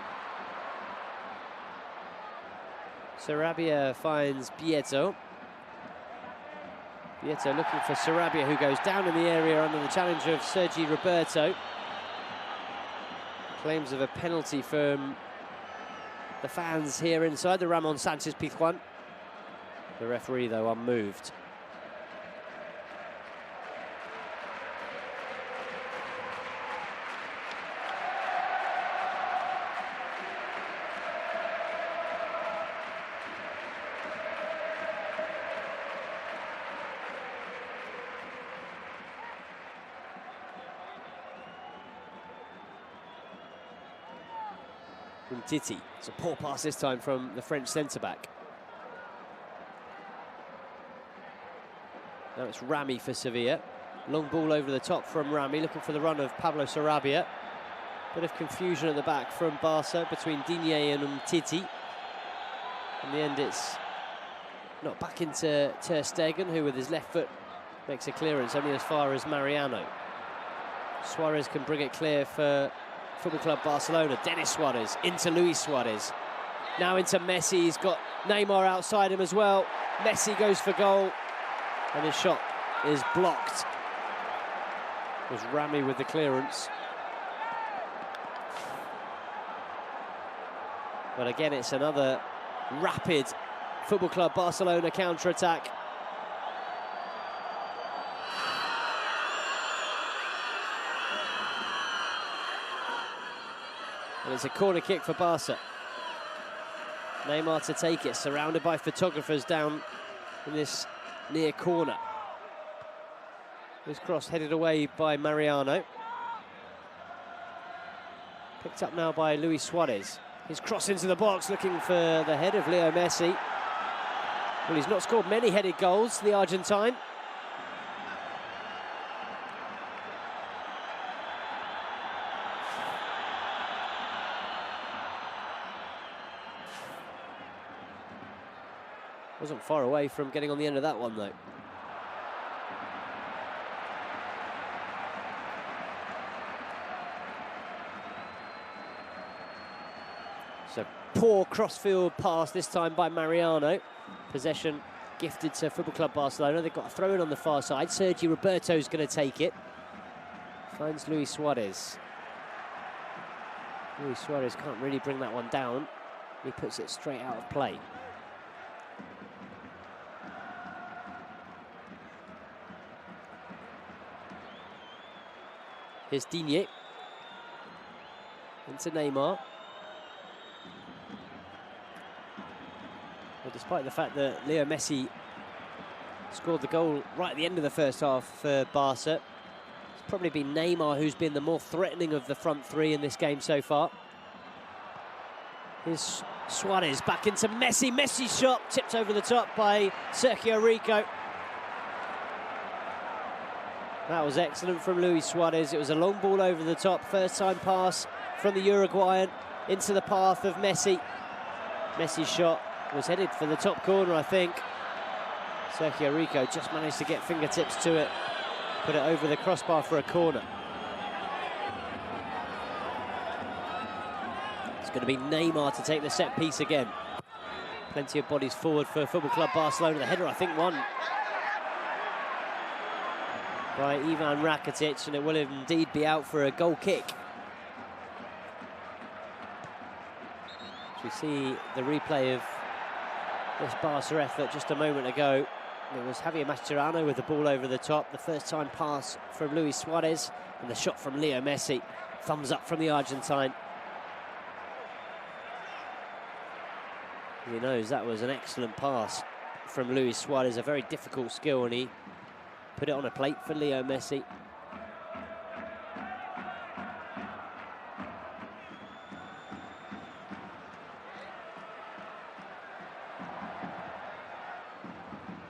Sarabia finds Vieto. Vieto looking for Sarabia, who goes down in the area under the challenge of Sergi Roberto. Claims of a penalty from the fans here inside the Ramon Sanchez-Pizjuan. The referee, though, unmoved. Umtiti. It's a poor pass this time from the French centre-back. Now it's Rami for Sevilla. Long ball over the top from Rami, looking for the run of Pablo Sarabia. Bit of confusion at the back from Barca between Digne and Umtiti. In the end, it's not back into Ter Stegen, who with his left foot makes a clearance only as far as Mariano. Suarez can bring it clear for Football Club Barcelona. Denis Suarez into Luis Suarez. Now into Messi. He's got Neymar outside him as well. Messi goes for goal, and his shot is blocked. It was Rami with the clearance. But again, it's another rapid Football Club Barcelona counter-attack. And it's a corner kick for Barca. Neymar to take it, surrounded by photographers down in this near corner. This cross headed away by Mariano. Picked up now by Luis Suarez. His cross into the box, looking for the head of Leo Messi. Well, he's not scored many headed goals, the Argentine. Wasn't far away from getting on the end of that one, though. So poor crossfield pass this time by Mariano. Possession gifted to Football Club Barcelona. They've got a throw in on the far side. Sergi Roberto's going to take it. Finds Luis Suarez. Luis Suarez can't really bring that one down. He puts it straight out of play. Here's Digne. Into Neymar. Well, despite the fact that Leo Messi scored the goal right at the end of the first half for Barca, it's probably been Neymar who's been the more threatening of the front three in this game so far. Here's Suarez back into Messi. Messi's shot tipped over the top by Sergio Rico. That was excellent from Luis Suarez. It was a long ball over the top. First time pass from the Uruguayan into the path of Messi. Messi's shot was headed for the top corner, I think. Sergio Rico just managed to get fingertips to it. Put it over the crossbar for a corner. It's going to be Neymar to take the set piece again. Plenty of bodies forward for Football Club Barcelona. The header, I think, won by Ivan Rakitic, and it will indeed be out for a goal kick. As we see the replay of this Barca effort just a moment ago, it was Javier Mascherano with the ball over the top. The first time pass from Luis Suarez, and the shot from Leo Messi. Thumbs up from the Argentine. He knows that was an excellent pass from Luis Suarez, a very difficult skill, and he put it on a plate for Leo Messi.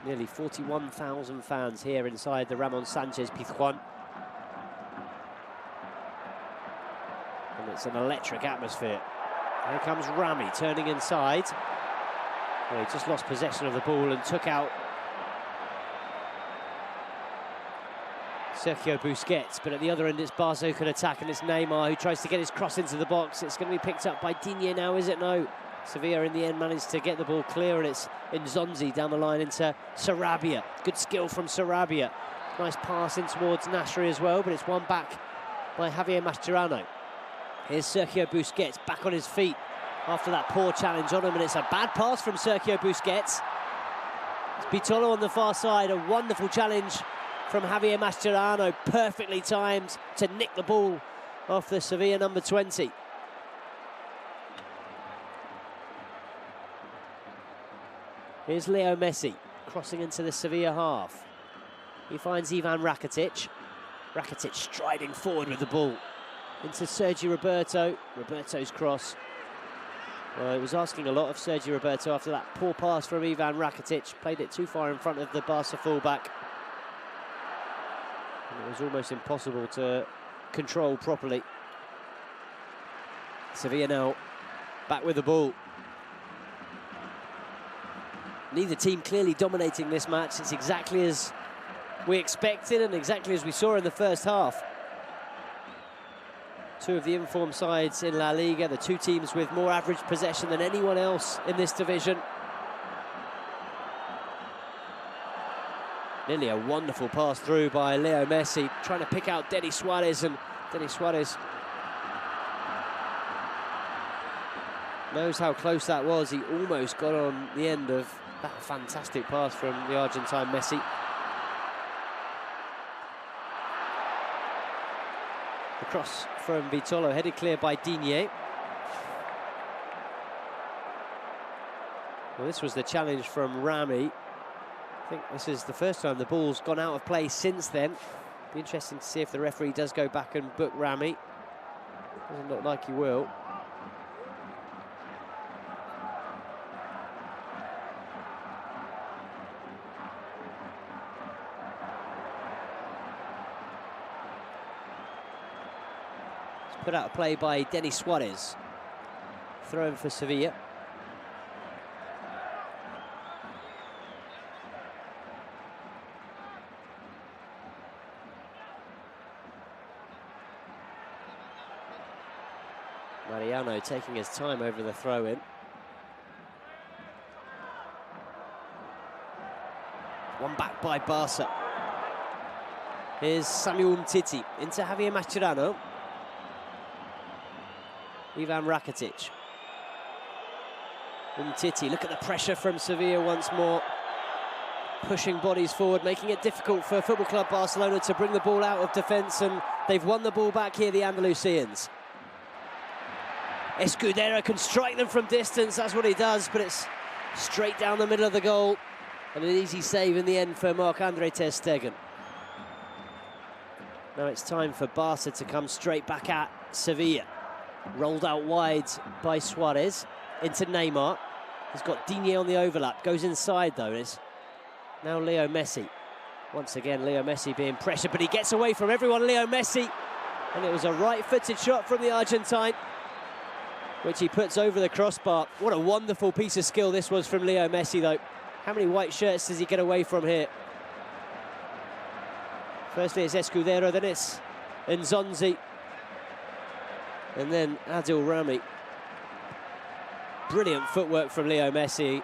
Nearly 41,000 fans here inside the Ramon Sanchez-Pizjuan. And it's an electric atmosphere. Here comes Rami turning inside. Well, he just lost possession of the ball and took out Sergio Busquets, but at the other end it's Barca who can attack, and it's Neymar who tries to get his cross into the box. It's going to be picked up by Digne now, is it? No. Sevilla in the end managed to get the ball clear, and it's Nzonzi down the line into Sarabia. Good skill from Sarabia. Nice pass in towards Nasri as well, but it's won back by Javier Mascherano. Here's Sergio Busquets back on his feet after that poor challenge on him, and it's a bad pass from Sergio Busquets. It's Pitolo on the far side, a wonderful challenge from Javier Mascherano, perfectly timed to nick the ball off the Sevilla number 20. Here's Leo Messi, crossing into the Sevilla half. He finds Ivan Rakitic. Rakitic striding forward with the ball. Into Sergi Roberto. Roberto's cross. Well, it was asking a lot of Sergi Roberto after that poor pass from Ivan Rakitic. Played it too far in front of the Barca fullback. And it was almost impossible to control properly. Sevilla now back with the ball. Neither team clearly dominating this match. It's exactly as we expected and exactly as we saw in the first half. Two of the informed sides in La Liga, the two teams with more average possession than anyone else in this division. Nearly a wonderful pass through by Leo Messi, trying to pick out Denny Suarez, and Denny Suarez knows how close that was. He almost got on the end of that fantastic pass from the Argentine Messi. The cross from Vitolo, headed clear by Digne. Well, this was the challenge from Rami. I think this is the first time the ball's gone out of play since then. Be interesting to see if the referee does go back and book Rami. Doesn't look like he will. It's put out of play by Denny Suarez. Throw in for Sevilla. Mariano taking his time over the throw-in. One back by Barça. Here's Samuel Umtiti into Javier Mascherano. Ivan Rakitic. Umtiti, look at the pressure from Sevilla once more. Pushing bodies forward, making it difficult for Football Club Barcelona to bring the ball out of defence, and they've won the ball back here, the Andalusians. Escudero can strike them from distance, that's what he does, but it's straight down the middle of the goal. And an easy save in the end for Marc-Andre ter Stegen. Now it's time for Barca to come straight back at Sevilla. Rolled out wide by Suarez into Neymar. He's got Digne on the overlap, goes inside though. It's now Leo Messi. Once again, Leo Messi being pressured, but he gets away from everyone, Leo Messi. And it was a right-footed shot from the Argentine, which he puts over the crossbar. What a wonderful piece of skill this was from Leo Messi, though. How many white shirts does he get away from here? Firstly, it's Escudero, then it's Nzonzi, and then Adil Rami. Brilliant footwork from Leo Messi,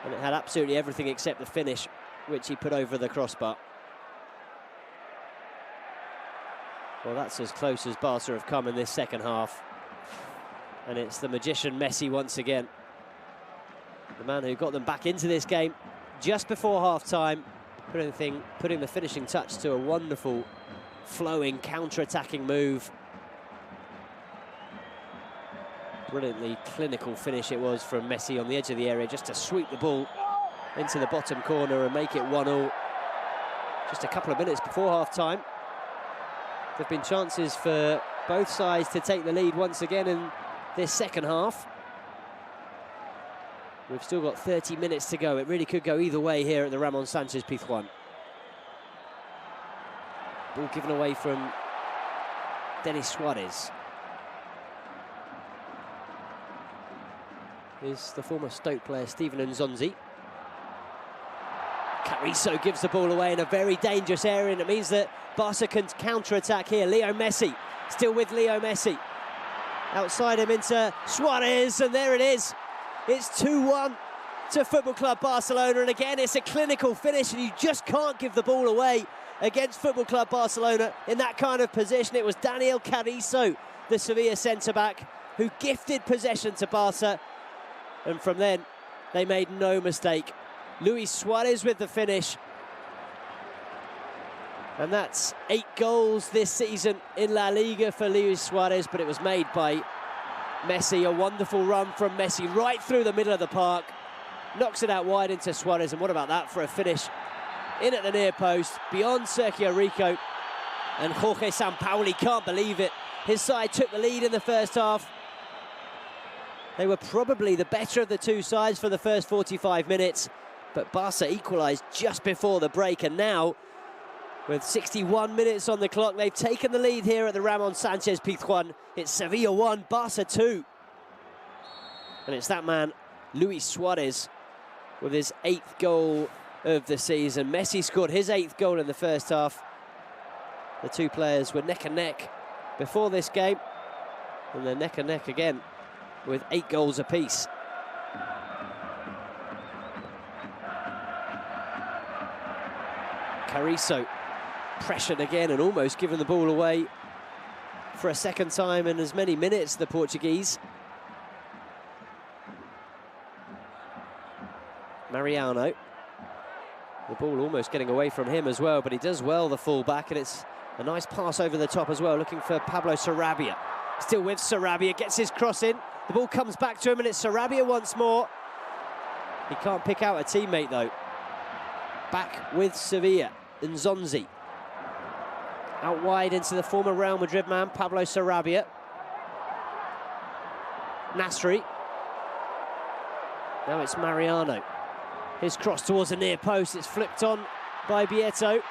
and it had absolutely everything except the finish, which he put over the crossbar. Well, that's as close as Barca have come in this second half. And it's the magician Messi once again. The man who got them back into this game just before half-time, putting the finishing touch to a wonderful, flowing, counter-attacking move. Brilliantly clinical finish it was from Messi on the edge of the area, just to sweep the ball into the bottom corner and make it 1-1. Just a couple of minutes before half-time. There have been chances for both sides to take the lead once again in this second half. We've still got 30 minutes to go. It really could go either way here at the Ramon Sanchez-Pizjuan. Ball given away from Denis Suarez. Here's the former Stoke player, Steven Nzonzi. Carrizo gives the ball away in a very dangerous area, and it means that Barca can counter-attack here. Leo Messi, still with Leo Messi. Outside him into Suarez, and there it is. It's 2-1 to Football Club Barcelona, and again, it's a clinical finish, and you just can't give the ball away against Football Club Barcelona in that kind of position. It was Daniel Carrizo, the Sevilla centre-back, who gifted possession to Barca, and from then, they made no mistake. Luis Suarez with the finish. And that's 8 goals this season in La Liga for Luis Suarez, but it was made by Messi. A wonderful run from Messi right through the middle of the park. Knocks it out wide into Suarez, and what about that for a finish? In at the near post, beyond Sergio Rico. And Jorge Sampaoli can't believe it. His side took the lead in the first half. They were probably the better of the two sides for the first 45 minutes, but Barca equalised just before the break, and now With 61 minutes on the clock, they've taken the lead here at the Ramon Sanchez-Pizjuan. It's Sevilla 1, Barca 2. And it's that man, Luis Suarez, with his 8th goal of the season. Messi scored his 8th goal in the first half. The two players were neck and neck before this game, and they're neck and neck again with 8 goals apiece. Carrizo pressured again and almost given the ball away for a second time in as many minutes, the Portuguese. Mariano, the ball almost getting away from him as well, but he does well, the full-back, and it's a nice pass over the top as well, looking for Pablo Sarabia. Still with Sarabia, gets his cross in, the ball comes back to him, and it's Sarabia once more. He can't pick out a teammate though. Back with Sevilla, Nzonzi. Out wide into the former Real Madrid man, Pablo Sarabia. Nasri. Now it's Mariano. His cross towards the near post, it's flipped on by Bieto.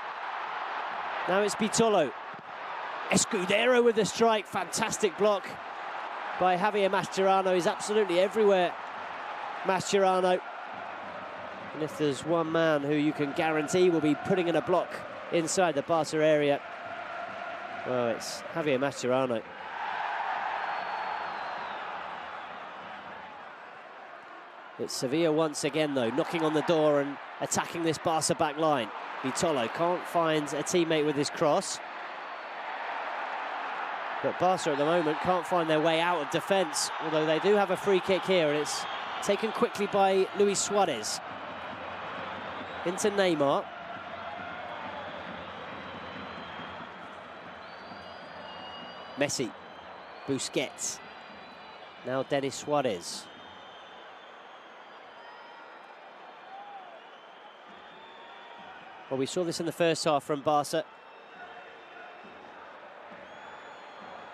Now it's Bitolo. Escudero with the strike, fantastic block by Javier Mascherano. He's absolutely everywhere, Mascherano. And if there's one man who you can guarantee will be putting in a block inside the Barca area, well, it's Javier Mascherano. It's Sevilla once again, though, knocking on the door and attacking this Barca back line. Bitolo can't find a teammate with his cross. But Barca at the moment can't find their way out of defence, although they do have a free kick here, and it's taken quickly by Luis Suarez. Into Neymar. Messi. Busquets. Now Denis Suarez. Well, we saw this in the first half from Barca.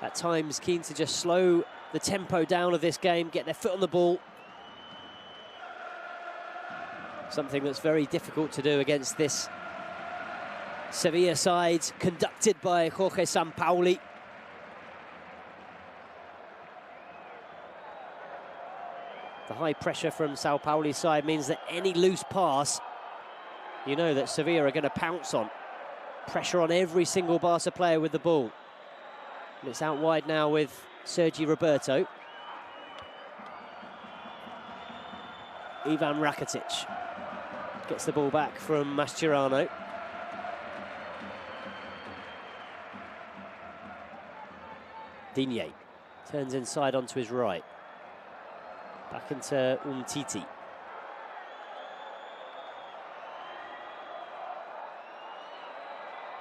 At times keen to just slow the tempo down of this game, get their foot on the ball. Something that's very difficult to do against this Sevilla side, conducted by Jorge Sampaoli. The high pressure from Sampaoli's side means that any loose pass, you know that Sevilla are going to pounce on. Pressure on every single Barca player with the ball. And it's out wide now with Sergi Roberto. Ivan Rakitic gets the ball back from Mascherano. Digne turns inside onto his right. Back into Umtiti.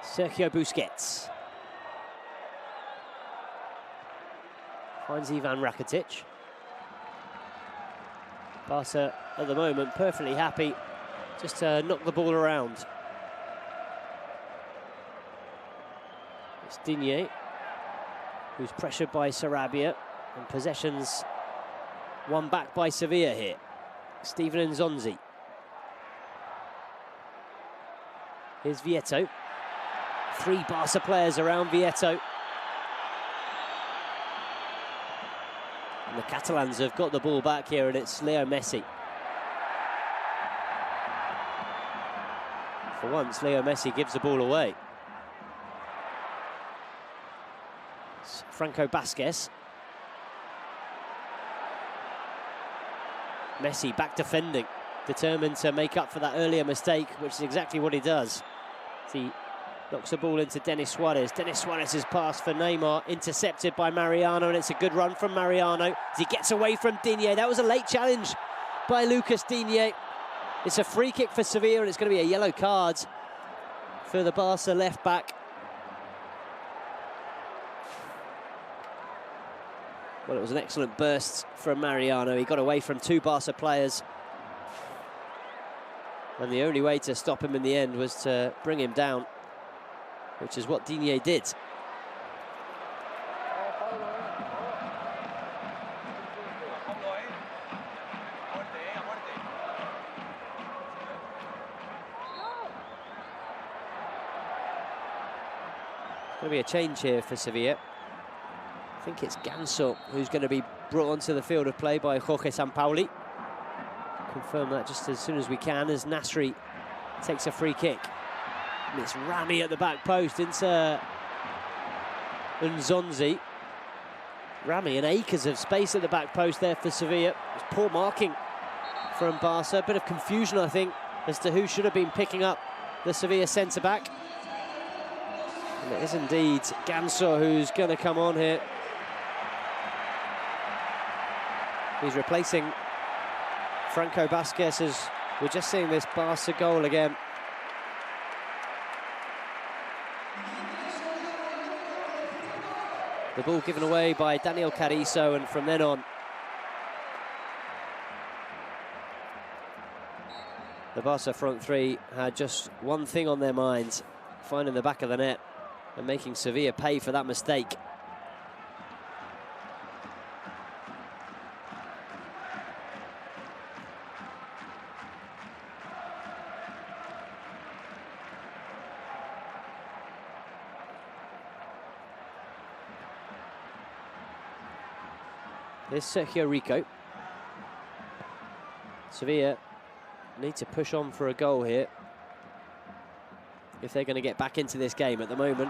Sergio Busquets. Finds Ivan Rakitic. Barca at the moment perfectly happy just to knock the ball around. It's Digne, who's pressured by Sarabia, and possessions won back by Sevilla here. Steven Nzonzi. Here's Vieto. 3 Barca players around Vieto. And the Catalans have got the ball back here, and it's Leo Messi. For once, Leo Messi gives the ball away. It's Franco Vasquez. Messi back defending, determined to make up for that earlier mistake, which is exactly what he does. He knocks the ball into Denis Suarez. Denis Suarez's pass for Neymar, intercepted by Mariano, and it's a good run from Mariano as he gets away from Digne. That was a late challenge by Lucas Digne. It's a free kick for Sevilla, and it's going to be a yellow card for the Barca left back. Well, it was an excellent burst from Mariano. He got away from 2 Barca players, and the only way to stop him in the end was to bring him down, which is what Digne did. Going to be a change here for Sevilla. I think it's Ganso who's going to be brought onto the field of play by Jorge Sampaoli. Confirm that just as soon as we can, as Nasri takes a free kick. And it's Rami at the back post into Nzonzi. Rami and acres of space at the back post there for Sevilla. It's poor marking from Barca. A bit of confusion, I think, as to who should have been picking up the Sevilla centre-back. And it is indeed Ganso who's going to come on here. He's replacing Franco Vázquez, as we're just seeing this Barca goal again. The ball given away by Daniel Carrizo, and from then on, the Barca front three had just one thing on their minds: finding the back of the net and making Sevilla pay for that mistake. There's Sergio Rico. Sevilla need to push on for a goal here if they're going to get back into this game. At the moment,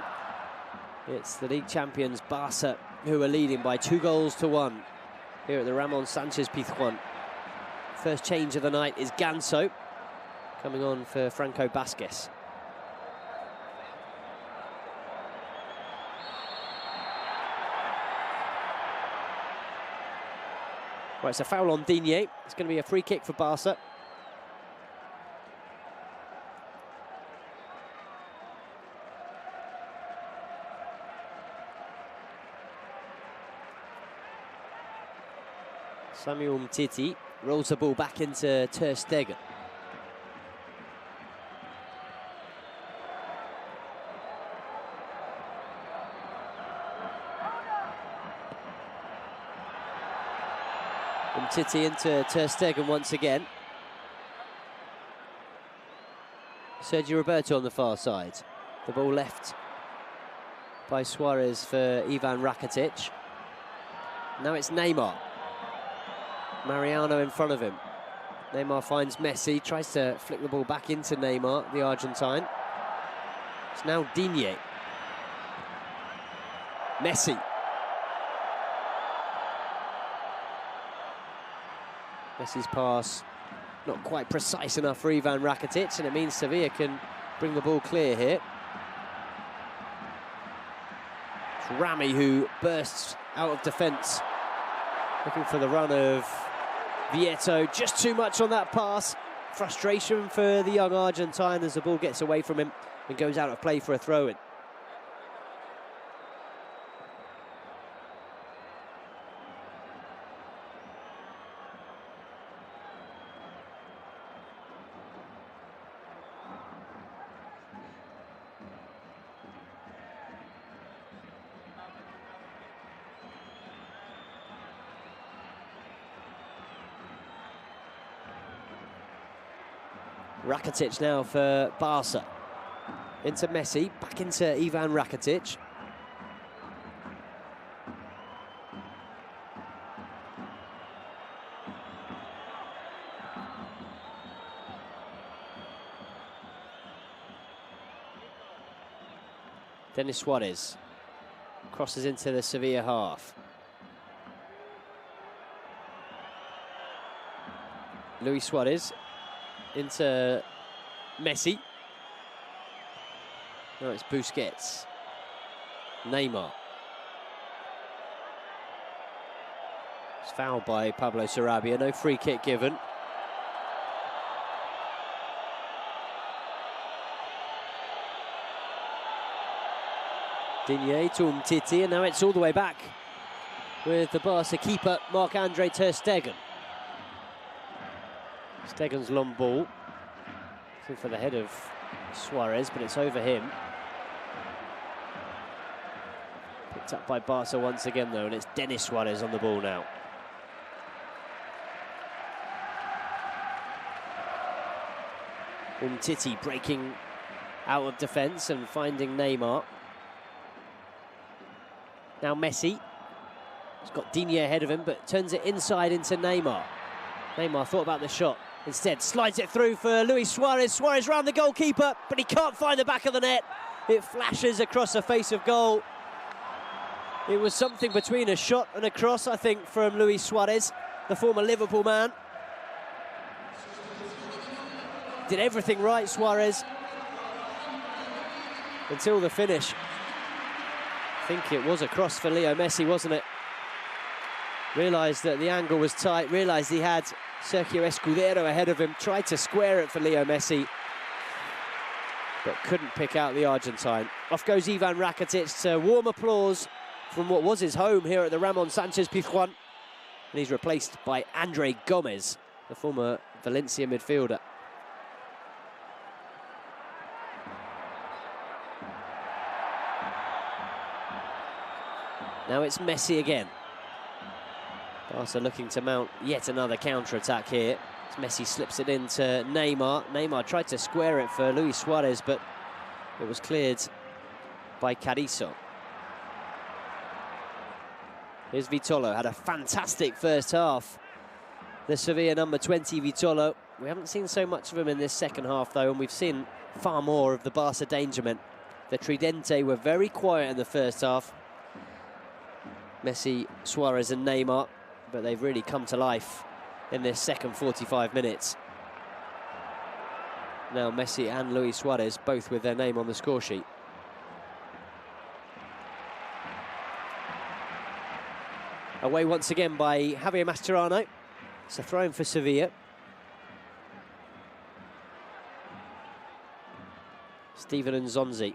it's the league champions Barca who are leading by 2-1 here at the Ramon Sanchez-Pizjuan. First change of the night is Ganso coming on for Franco Vázquez. Right, it's a foul on Digne. It's going to be a free kick for Barca. Samuel Umtiti rolls the ball back into Ter Stegen. Umtiti into Ter Stegen once again. Sergio Roberto on the far side. The ball left by Suarez for Ivan Rakitic. Now it's Neymar. Mariano in front of him. Neymar finds Messi, tries to flick the ball back into Neymar, the Argentine. It's now Digne. Messi. Messi's pass not quite precise enough for Ivan Rakitic, and it means Sevilla can bring the ball clear here. It's Rami who bursts out of defence, looking for the run of Vieto. Just too much on that pass. Frustration for the young Argentine as the ball gets away from him and goes out of play for a throw-in. Rakitic now for Barca. Into Messi, back into Ivan Rakitic. Denis Suarez crosses into the Sevilla half. Luis Suarez into Messi. No, it's Busquets. Neymar. It's fouled by Pablo Sarabia. No free kick given. Digne to Umtiti, and now it's all the way back with the Barca keeper, Marc-Andre Ter Stegen. Stegen's long ball. Looking for the head of Suarez, but it's over him. Picked up by Barca once again, though, and it's Denis Suarez on the ball now. Umtiti breaking out of defence and finding Neymar. Now Messi. He's got Digne ahead of him, but turns it inside into Neymar. Neymar thought about the shot. Instead, slides it through for Luis Suarez. Suarez round the goalkeeper, but he can't find the back of the net. It flashes across the face of goal. It was something between a shot and a cross, I think, from Luis Suarez, the former Liverpool man. Did everything right, Suarez, until the finish. I think it was a cross for Leo Messi, wasn't it? Realised that the angle was tight, realised he had Sergio Escudero ahead of him, tried to square it for Leo Messi, but couldn't pick out the Argentine. Off goes Ivan Rakitic to warm applause from what was his home here at the Ramon Sanchez-Pizjuan. And he's replaced by Andre Gomez, the former Valencia midfielder. Now it's Messi again. Barca looking to mount yet another counter-attack here. As Messi slips it into Neymar. Neymar tried to square it for Luis Suarez, but it was cleared by Carrizo. Here's Vitolo, had a fantastic first half. The Sevilla number 20, Vitolo. We haven't seen so much of him in this second half, though, and we've seen far more of the Barca danger men. The Tridente were very quiet in the first half. Messi, Suarez and Neymar, but they've really come to life in this second 45 minutes. Now Messi and Luis Suarez both with their name on the score sheet. Away once again by Javier Mascherano. It's a throw-in for Sevilla. Steven Nzonzi.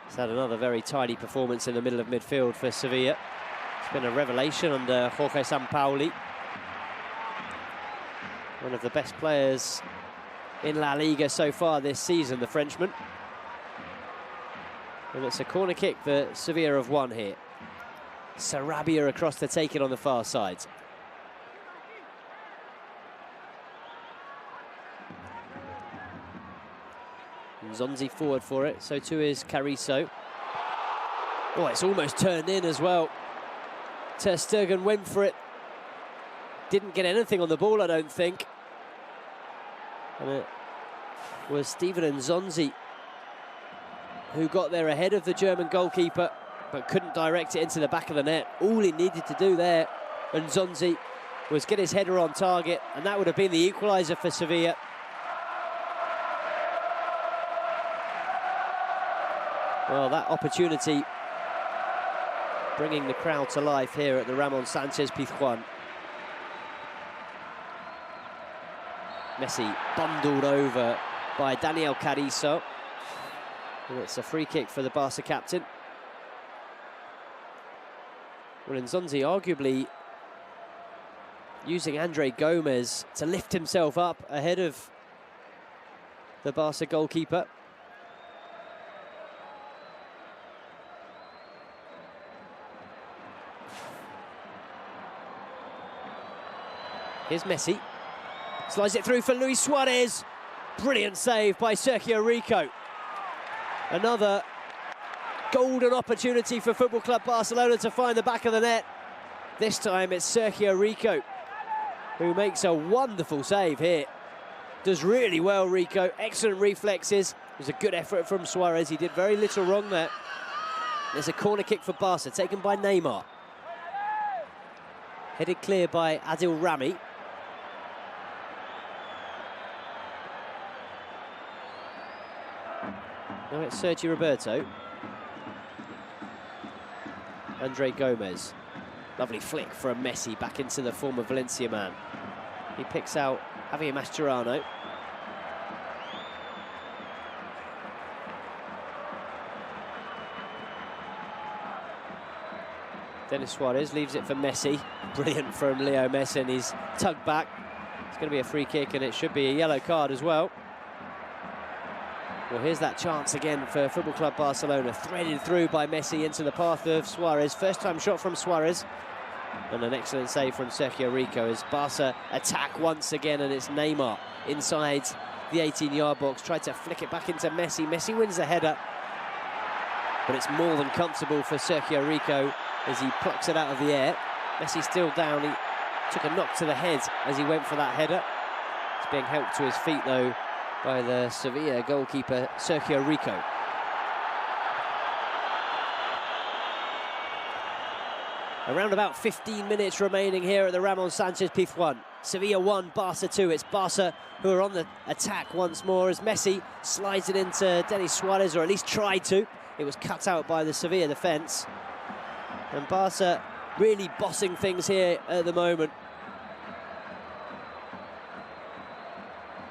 He's had another very tidy performance in the middle of midfield for Sevilla. It's been a revelation under Jorge Sampaoli. One of the best players in La Liga so far this season, the Frenchman. And it's a corner kick that Sevilla have won here. Sarabia across to take it on the far side. Nzonzi forward for it, so too is Carrizo. Oh, it's almost turned in as well. Ter Stegen went for it. Didn't get anything on the ball, I don't think. And it was Steven Nzonzi who got there ahead of the German goalkeeper, but couldn't direct it into the back of the net. All he needed to do there, Nzonzi, was get his header on target, and that would have been the equalizer for Sevilla. Well, that opportunity bringing the crowd to life here at the Ramon Sanchez-Pizjuan. Messi bundled over by Daniel Carrizo. And it's a free kick for the Barca captain. Well, Nzonzi arguably using Andre Gomez to lift himself up ahead of the Barca goalkeeper. Here's Messi. Slides it through for Luis Suarez. Brilliant save by Sergio Rico. Another golden opportunity for Football Club Barcelona to find the back of the net. This time it's Sergio Rico who makes a wonderful save here. Does really well, Rico. Excellent reflexes. It was a good effort from Suarez. He did very little wrong there. There's a corner kick for Barca, taken by Neymar. Headed clear by Adil Rami. Now it's Sergio Roberto. Andre Gomez. Lovely flick from Messi back into the former Valencia man. He picks out Javier Mascherano. Denis Suarez leaves it for Messi. Brilliant from Leo Messi, and he's tugged back. It's going to be a free kick, and it should be a yellow card as well. Well, here's that chance again for Football Club Barcelona, threaded through by Messi into the path of Suarez. First time shot from Suarez, and an excellent save from Sergio Rico as Barca attack once again, and it's Neymar inside the 18-yard box. Tried to flick it back into Messi. Messi wins the header. but it's more than comfortable for Sergio Rico as he plucks it out of the air. Messi still down. He took a knock to the head as he went for that header. He's being helped to his feet, though, by the Sevilla goalkeeper, Sergio Rico. Around about 15 minutes remaining here at the Ramon Sanchez-Pizjuan. Sevilla 1, Barca 2. It's Barca who are on the attack once more as Messi slides it into Suarez, or at least tried to. It was cut out by the Sevilla defence. And Barca really bossing things here at the moment.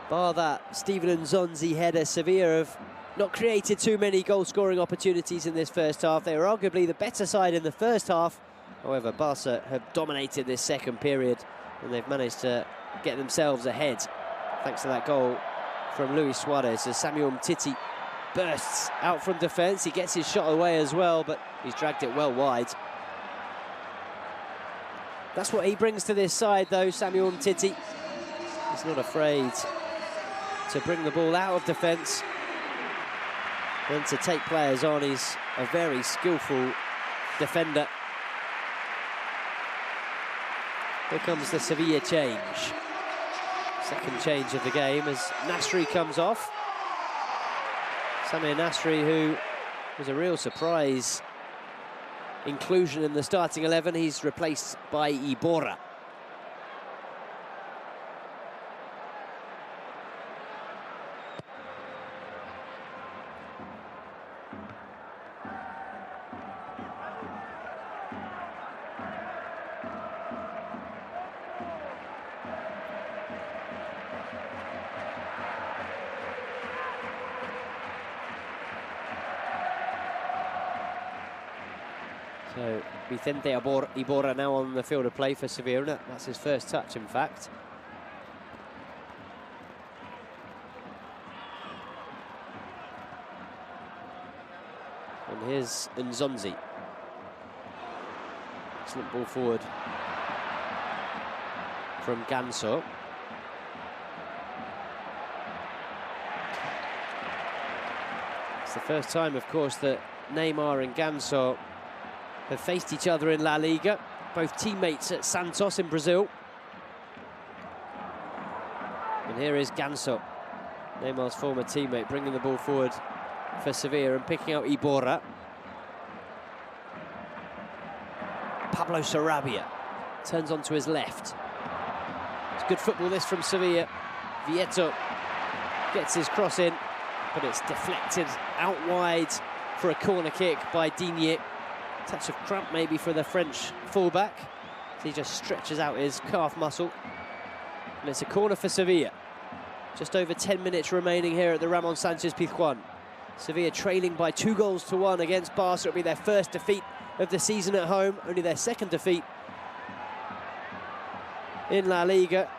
Bar that Steven Nzonzi header, Sevilla have not created too many goal-scoring opportunities in this first half. They were arguably the better side in the first half. However, Barca have dominated this second period, and they've managed to get themselves ahead thanks to that goal from Luis Suarez as Samuel Umtiti bursts out from defence. He gets his shot away as well, but he's dragged it well wide. That's what he brings to this side, though, Samuel Umtiti. He's not afraid to bring the ball out of defence and to take players on. He's a very skillful defender. Here comes the Sevilla change. Second change of the game as Nasri comes off. Samir Nasri, who was a real surprise inclusion in the starting 11. He's replaced by Iborra. So Vicente Iborra now on the field of play for Sevilla. That's his first touch, in fact. And here's Nzonzi. Excellent ball forward from Ganso. It's the first time, of course, that Neymar and Ganso have faced each other in La Liga, both teammates at Santos in Brazil. And here is Ganso, Neymar's former teammate, bringing the ball forward for Sevilla and picking out Iborra. Pablo Sarabia turns onto his left. It's good football, this, from Sevilla. Vieto gets his cross in, but it's deflected out wide for a corner kick by Digne. Touch of cramp maybe for the French fullback. He just stretches out his calf muscle. And it's a corner for Sevilla. Just over 10 minutes remaining here at the Ramon Sanchez-Pizjuan. Sevilla trailing by 2-1 against Barca. It'll be their first defeat of the season at home, only their second defeat in La Liga.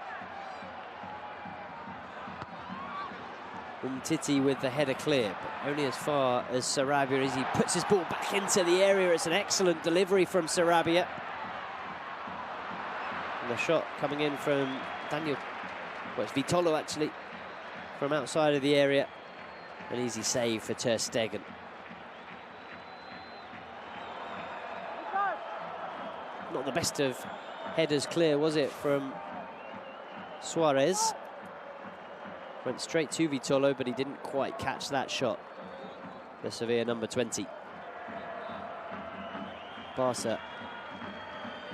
Umtiti with the header clear, but only as far as Sarabia as he puts his ball back into the area. It's an excellent delivery from Sarabia. And the shot coming in from Daniel, well, it's Vitolo actually, from outside of the area. An easy save for Ter Stegen. Not the best of headers clear, was it, from Suarez? Went straight to Vitolo, but he didn't quite catch that shot. The Sevilla number 20. Barca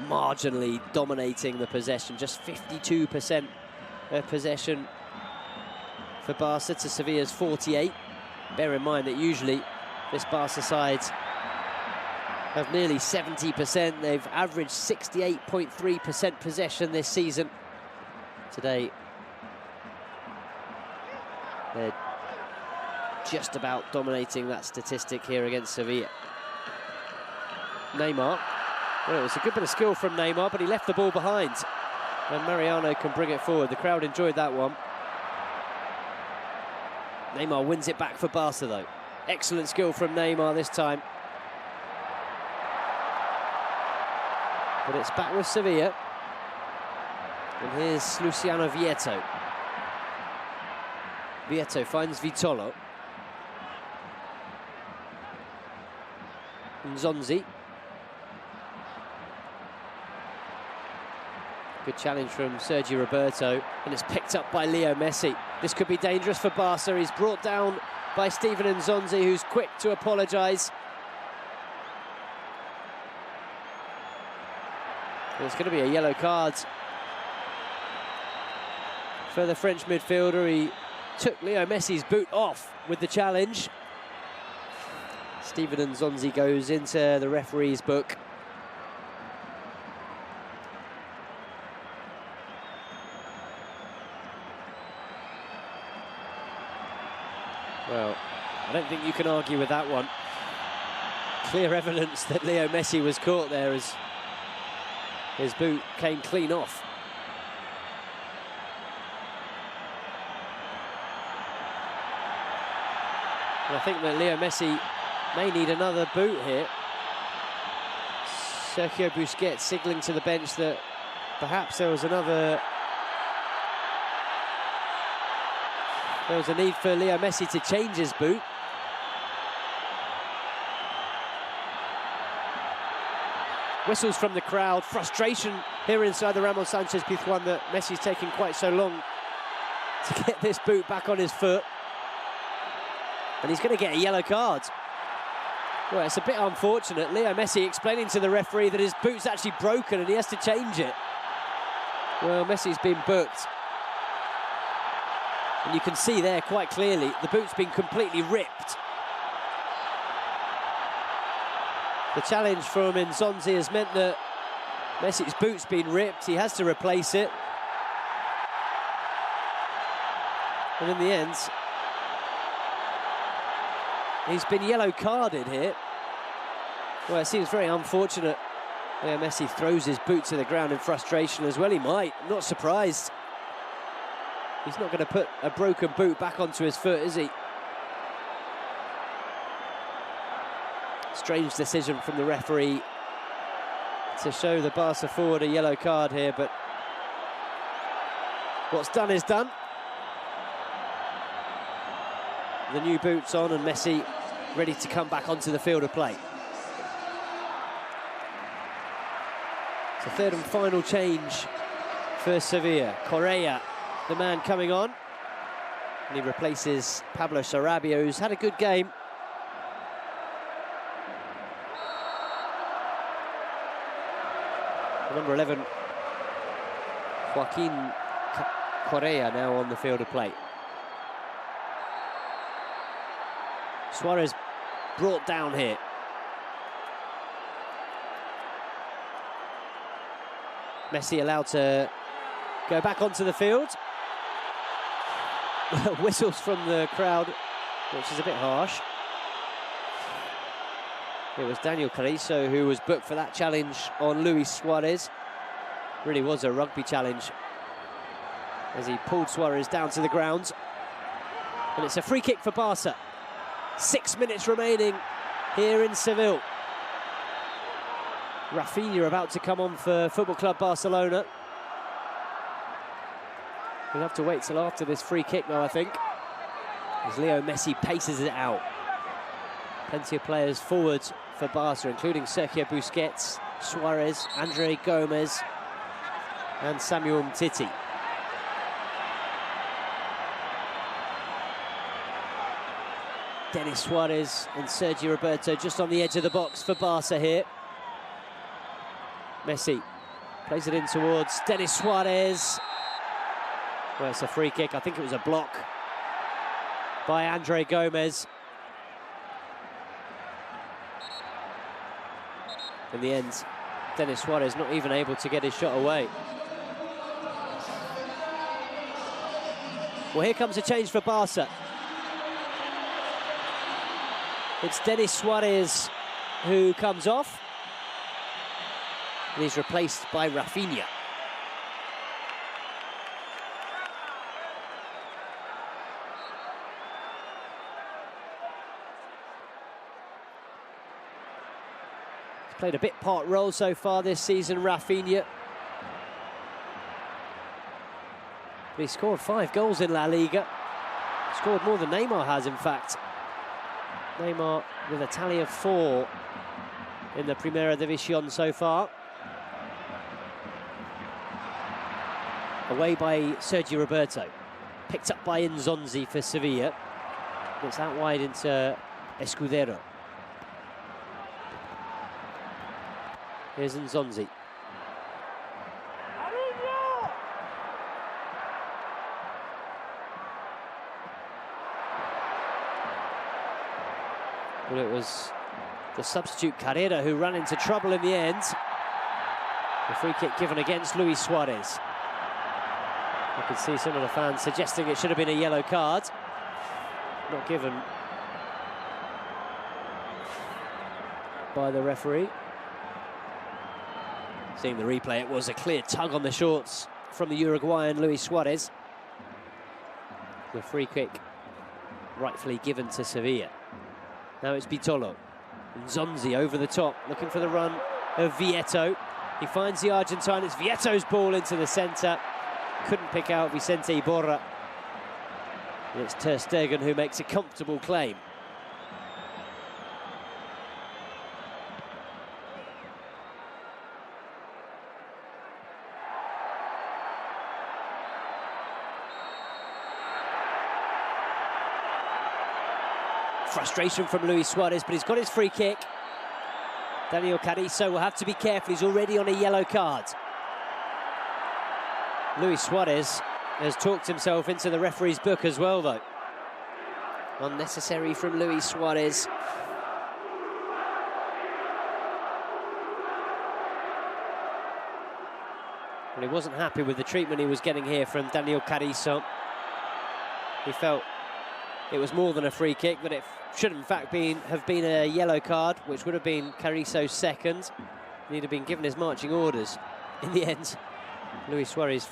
marginally dominating the possession, just 52% of possession for Barca to Sevilla's 48. Bear in mind that usually this Barca side have nearly 70%. They've averaged 68.3% possession this season. Today, they're just about dominating that statistic here against Sevilla. Neymar. Well, it was a good bit of skill from Neymar, but he left the ball behind. And Mariano can bring it forward. The crowd enjoyed that one. Neymar wins it back for Barca, though. Excellent skill from Neymar this time. But it's back with Sevilla. And here's Luciano Vieto. Vieto finds Vitolo. Nzonzi. Good challenge from Sergi Roberto, and it's picked up by Leo Messi. This could be dangerous for Barca. He's brought down by Steven Nzonzi, who's quick to apologise. It's going to be a yellow card for the French midfielder. He took Leo Messi's boot off with the challenge. Steven Nzonzi goes into the referee's book. Well, I don't think you can argue with that one. Clear evidence that Leo Messi was caught there as his boot came clean off. And I think that Leo Messi may need another boot here. Sergio Busquets signalling to the bench that perhaps there was a need for Leo Messi to change his boot. Whistles from the crowd, frustration here inside the Ramon Sanchez-Pizjuan that Messi's taking quite so long to get this boot back on his foot. And he's going to get a yellow card. Well, it's a bit unfortunate. Leo Messi explaining to the referee that his boot's actually broken and he has to change it. Well, Messi's been booked. And you can see there quite clearly, the boot's been completely ripped. The challenge from Nzonzi has meant that Messi's boot's been ripped. He has to replace it. And in the end, he's been yellow carded here. Well, it seems very unfortunate. Leo Messi throws his boot to the ground in frustration as well. He might. I'm not surprised. He's not going to put a broken boot back onto his foot, is he? Strange decision from the referee to show the Barca forward a yellow card here, but what's done is done. The new boots on and Messi ready to come back onto the field of play. It's a third and final change for Sevilla. Correa, the man coming on, and he replaces Pablo Sarabia, who's had a good game. Number 11, Joaquin Correa, now on the field of play. Suarez brought down here. Messi allowed to go back onto the field. Whistles from the crowd, which is a bit harsh. It was Daniel Carrizo who was booked for that challenge on Luis Suarez. Really was a rugby challenge as he pulled Suarez down to the ground. And it's a free kick for Barca. 6 minutes remaining here in Seville. Rafinha about to come on for Football Club Barcelona. We'll have to wait till after this free kick though, I think, as Leo Messi paces it out. Plenty of players forward for Barca, including Sergio Busquets, Suarez, Andre Gomez and Samuel Umtiti. Denis Suarez and Sergi Roberto just on the edge of the box for Barca here. Messi plays it in towards Denis Suarez. Well, it's a free kick. I think it was a block by Andre Gomez. In the end, Denis Suarez not even able to get his shot away. Well, here comes a change for Barca. It's Denis Suarez who comes off. And he's replaced by Rafinha. He's played a bit part role so far this season, Rafinha. But he scored 5 goals in La Liga. Scored more than Neymar has, in fact. Neymar with a tally of 4 in the Primera División so far. Away by Sergio Roberto. Picked up by Nzonzi for Sevilla. It's out wide into Escudero. Here's Nzonzi. Well, it was the substitute Carrera who ran into trouble in the end. The free kick given against Luis Suarez. I could see some of the fans suggesting it should have been a yellow card. Not given by the referee. Seeing the replay, it was a clear tug on the shorts from the Uruguayan Luis Suarez. The free kick rightfully given to Sevilla. Now it's Bitolo. Nzonzi over the top, looking for the run of Vieto. He finds the Argentine. It's Vieto's ball into the centre. Couldn't pick out Vicente Iborra. And it's Ter Stegen who makes a comfortable claim. Frustration from Luis Suarez, but he's got his free kick. Daniel Carrizo will have to be careful. He's already on a yellow card. Luis Suarez has talked himself into the referee's book as well, though. Unnecessary from Luis Suarez. Well, he wasn't happy with the treatment he was getting here from Daniel Carrizo. He felt it was more than a free kick, but it should in fact have been a yellow card, which would have been Carrizo's second. He'd have been given his marching orders. In the end, Luis Suarez's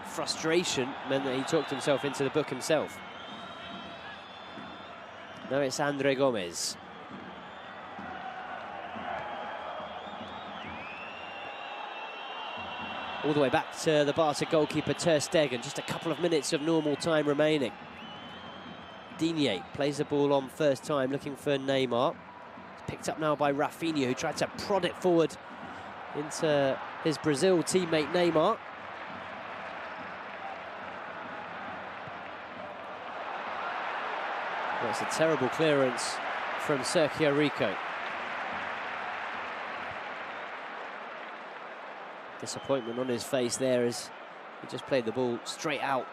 frustration meant that he talked himself into the book himself. Now it's Andre Gomez. All the way back to the Barca goalkeeper Ter Stegen. Just a couple of minutes of normal time remaining. Digne plays the ball on first time, looking for Neymar. It's picked up now by Rafinha, who tried to prod it forward into his Brazil teammate Neymar. That's a terrible clearance from Sergio Rico. Disappointment on his face there as he just played the ball straight out.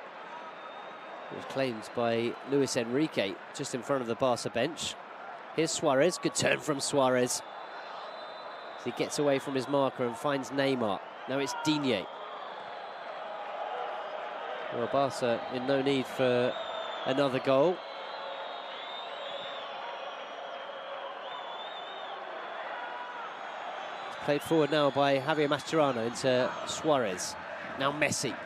It was claimed by Luis Enrique just in front of the Barca bench. Here's Suarez, good turn from Suarez. As he gets away from his marker and finds Neymar. Now it's Digne. Well, Barca in no need for another goal. It's played forward now by Javier Mascherano into Suarez. Now Messi.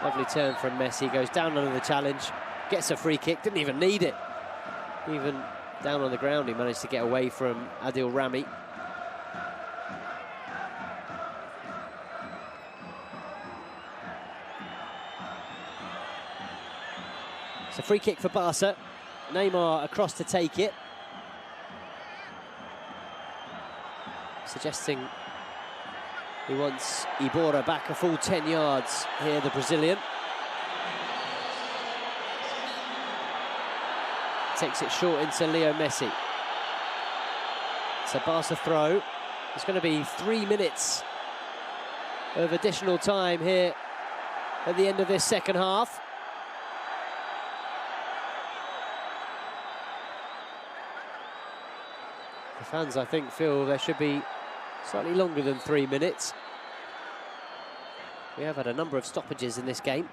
Lovely turn from Messi, goes down under the challenge, gets a free kick, didn't even need it. Even down on the ground, he managed to get away from Adil Rami. It's a free kick for Barca. Neymar across to take it. Suggesting he wants Iborra back a full 10 yards here, the Brazilian. Takes it short into Leo Messi. It's a Barca throw. It's going to be 3 minutes of additional time here at the end of this second half. The fans, I think, feel there should be slightly longer than 3 minutes. We have had a number of stoppages in this game.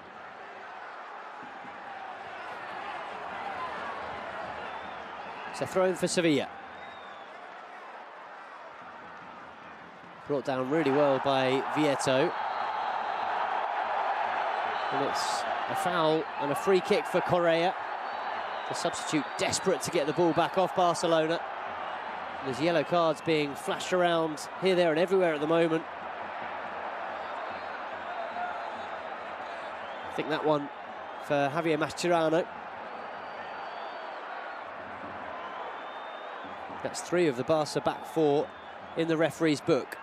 It's a throw in for Sevilla. Brought down really well by Vieto. And it's a foul and a free kick for Correa. The substitute desperate to get the ball back off Barcelona. There's yellow cards being flashed around here, there and everywhere at the moment. I think that one for Javier Mascherano. That's 3 of the Barca back 4 in the referee's book.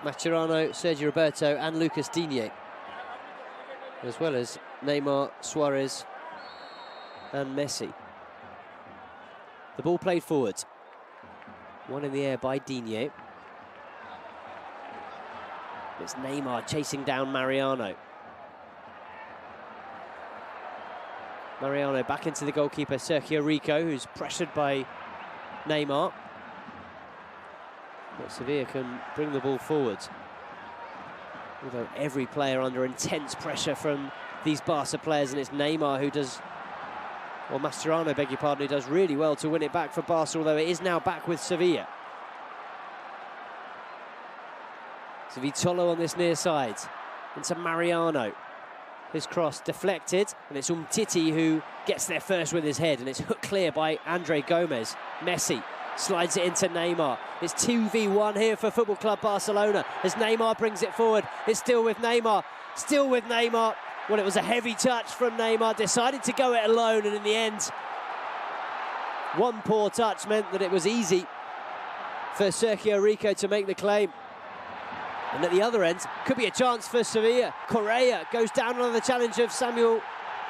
Mariano, Sergio Roberto and Lucas Digne, as well as Neymar, Suarez and Messi. The ball played forward. One in the air by Digne. It's Neymar chasing down Mariano. Mariano back into the goalkeeper, Sergio Rico, who's pressured by Neymar. But Sevilla can bring the ball forward. Although every player under intense pressure from these Barca players, and it's Neymar who does, or Mascherano, beg your pardon, who does really well to win it back for Barca, although it is now back with Sevilla. So Vitolo on this near side, into Mariano. His cross deflected, and it's Umtiti who gets there first with his head, and it's hooked clear by Andre Gomez. Messi slides it into Neymar. It's 2v1 here for Football Club Barcelona as Neymar brings it forward. It's still with Neymar, still with Neymar. Well, it was a heavy touch from Neymar, decided to go it alone, and in the end, one poor touch meant that it was easy for Sergio Rico to make the claim. And at the other end, could be a chance for Sevilla. Correa goes down on the challenge of Samuel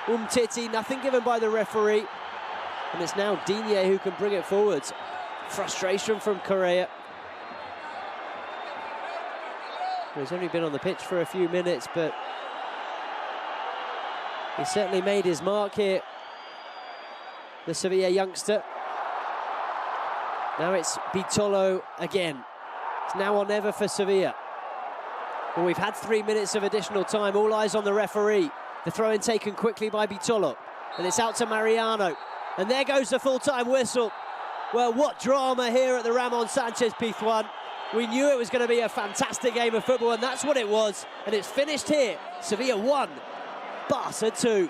Umtiti, nothing given by the referee. And it's now Digne who can bring it forward. Frustration from Correa. He's only been on the pitch for a few minutes, but he certainly made his mark here, the Sevilla youngster. Now it's Vitolo again. It's now or never for Sevilla. Well, we've had 3 minutes of additional time, all eyes on the referee. The throw-in taken quickly by Vitolo, and it's out to Mariano. And there goes the full-time whistle. Well, what drama here at the Ramon Sanchez-Pizjuan. We knew it was going to be a fantastic game of football, and that's what it was. And it's finished here. Sevilla 1, Barca 2.